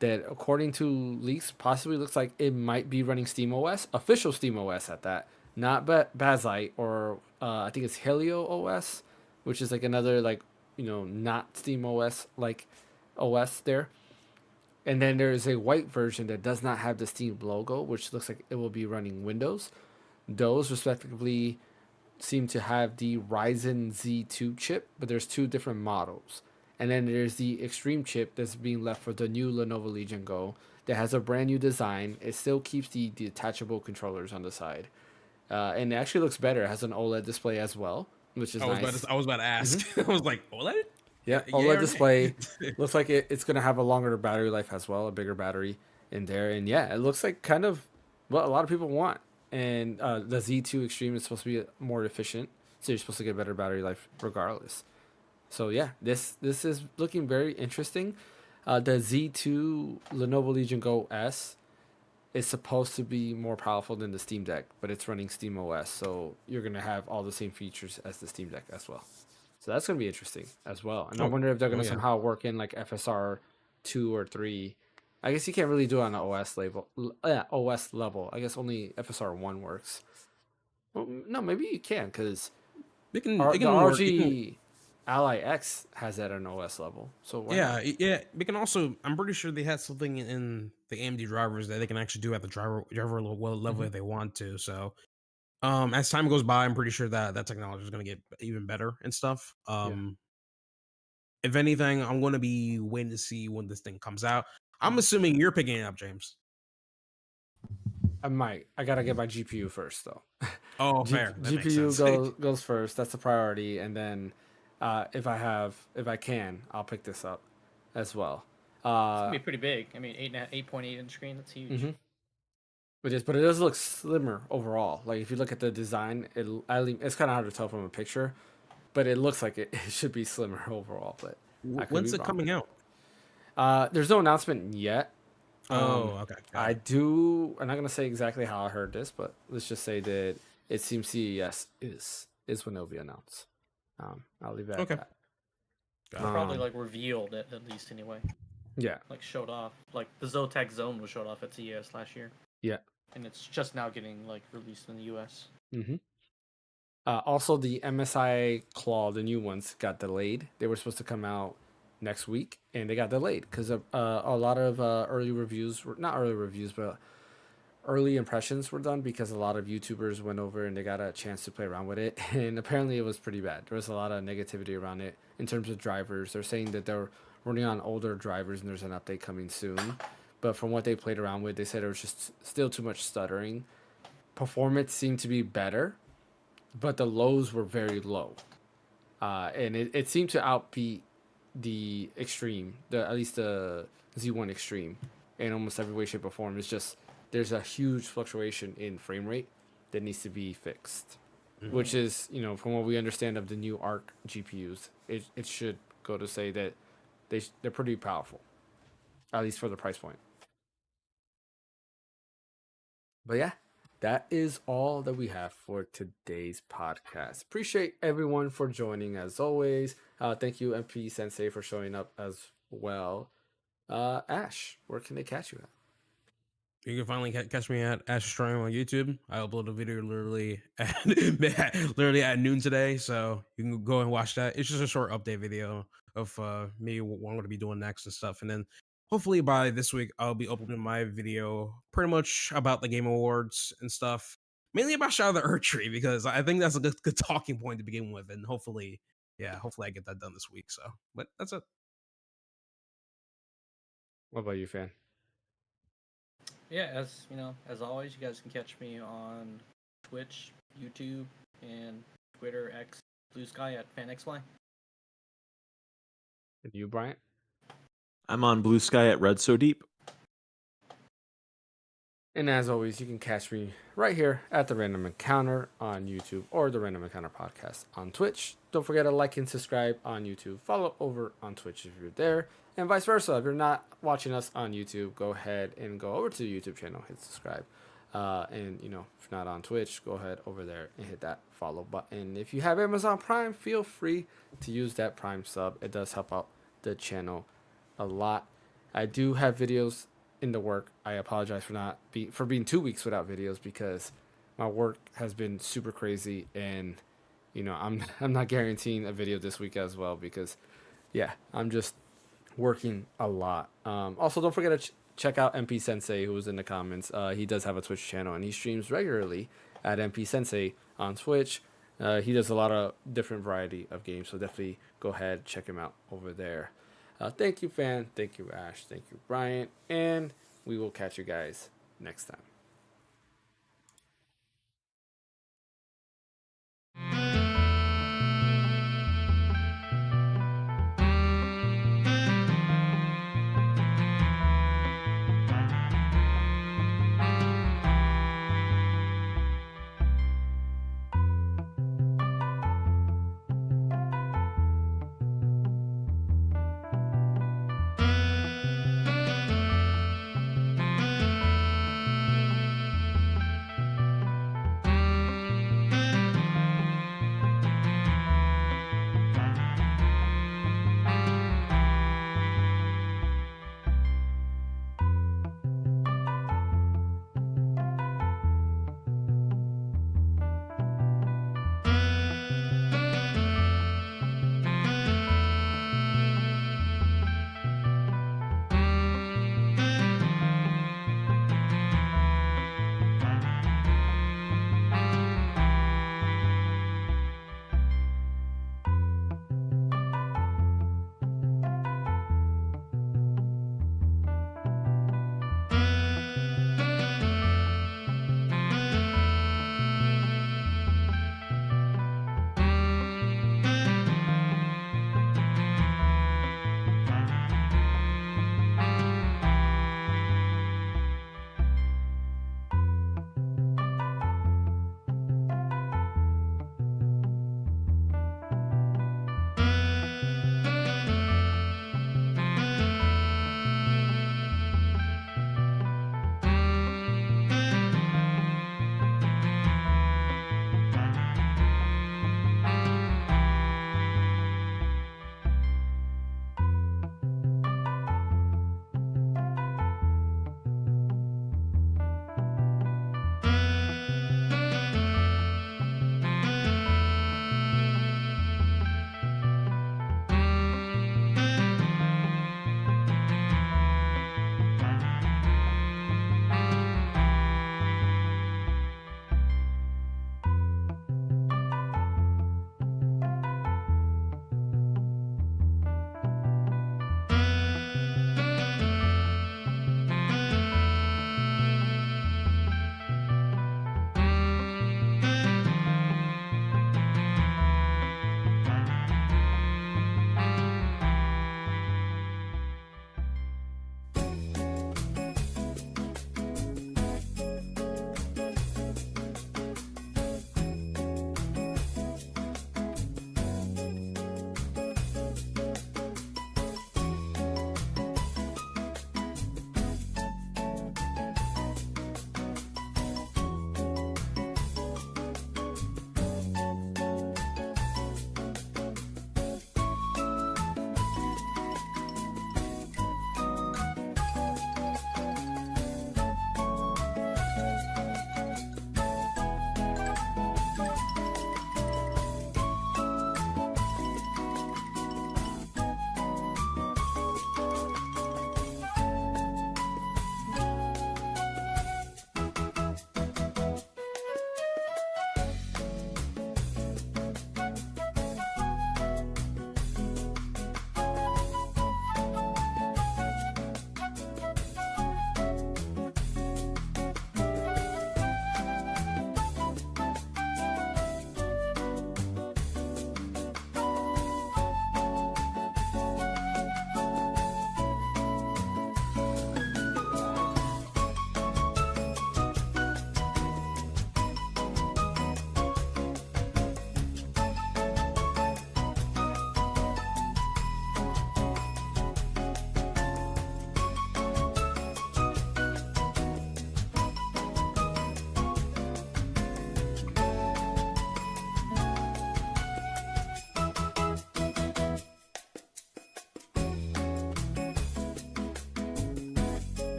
that, according to leaks, possibly looks like it might be running SteamOS, official SteamOS at that, not Bazite or I think it's Helio OS, which is like another not SteamOS like OS there. And then there is a white version that does not have the Steam logo, which looks like it will be running Windows. Those respectively seem to have the Ryzen Z2 chip, but there's 2 different models. And then there's the Extreme chip that's being left for the new Lenovo Legion Go that has a brand new design. It still keeps the detachable controllers on the side. And it actually looks better. It has an OLED display as well, which is nice. I was about to ask. I was like, OLED? Yeah, Yeah, OLED or display. nay? Looks like it's going to have a longer battery life as well, a bigger battery in there. And yeah, it looks like kind of what a lot of people want. And the Z2 Extreme is supposed to be more efficient, so you're supposed to get better battery life regardless. So yeah, this is looking very interesting. The Z2 Lenovo Legion Go S is supposed to be more powerful than the Steam Deck, but it's running Steam OS, so you're gonna have all the same features as the Steam Deck as well. So that's gonna be interesting as well. And I wonder if they're gonna somehow work in like FSR 2 or 3. I guess you can't really do it on the OS level. OS level. I guess only FSR 1 works. Well, no, maybe you can because It can the work. RG Ally X has that on OS level. So why not? Yeah. We can also. I'm pretty sure they had something in the AMD drivers that they can actually do at the driver level if they want to. So, as time goes by, I'm pretty sure that technology is going to get even better and stuff. If anything, I'm going to be waiting to see when this thing comes out. I'm assuming you're picking it up, James. I might. I gotta get my GPU first though. Oh, fair. That makes GPU sense. goes first. That's the priority, and then if I can, I'll pick this up as well. It's gonna be pretty big. I mean, 8.8 inch screen. That's huge. Mm-hmm. But it does look slimmer overall. Like if you look at the design, it's kind of hard to tell from a picture, but it looks like it should be slimmer overall. But When's it coming out? There's no announcement yet. Okay. I'm not gonna say exactly how I heard this, but let's just say that it seems CES is when it'll be announced. I'll leave it at that. Probably like revealed at least anyway. Yeah. Like showed off. Like the Zotac Zone was showed off at CES last year. Yeah. And it's just now getting like released in the US. Mm-hmm. Also, the MSI Claw, the new ones, got delayed. They were supposed to come out next week, and they got delayed because a lot of early impressions were done because a lot of YouTubers went over and they got a chance to play around with it, and apparently it was pretty bad. There was a lot of negativity around it in terms of drivers. They're saying that they're running on older drivers and there's an update coming soon, but from what they played around with, they said there was just still too much stuttering. Performance seemed to be better, but the lows were very low, and it seemed to outbeat the Extreme, at least the Z1 Extreme, in almost every way, shape, or form. It's just there's a huge fluctuation in frame rate that needs to be fixed, which is, from what we understand of the new Arc GPUs, it should go to say that they're pretty powerful, at least for the price point. But yeah, that is all that we have for today's podcast. Appreciate everyone for joining as always. Thank you, MP Sensei, for showing up as well. Ash, where can they catch you at? You can finally catch me at Ash Strong on YouTube. I upload a video literally at noon today, so you can go and watch that. It's just a short update video of me what I'm going to be doing next and stuff, and then hopefully by this week I'll be uploading my video pretty much about the Game Awards and stuff, mainly about Shadow of the Earth Tree, because I think that's a good talking point to begin with, and hopefully I get that done this week. So, but that's it. What about you, Fan? Yeah, as always, you guys can catch me on Twitch, YouTube, and Twitter, X, Blue Sky at Phaneckswhy. And you, Bryant? I'm on Blue Sky at Red So Deep. And as always, you can catch me right here at The Random Encounter on YouTube or The Random Encounter Podcast on Twitch. Don't forget to like and subscribe on YouTube. Follow over on Twitch if you're there. And vice versa. If you're not watching us on YouTube, go ahead and go over to the YouTube channel, hit subscribe. And, if you're not on Twitch, go ahead over there and hit that follow button. If you have Amazon Prime, feel free to use that Prime sub. It does help out the channel a lot. I do have videos in the work. I apologize for being 2 weeks without videos because my work has been super crazy, and I'm not guaranteeing a video this week as well because I'm just working a lot. Also, don't forget to check out MP Sensei, who was in the comments. He does have a Twitch channel and he streams regularly at MP Sensei on Twitch. He does a lot of different variety of games, so definitely go ahead, check him out over there. Thank you, Fan. Thank you, Ash. Thank you, Bryant. And we will catch you guys next time.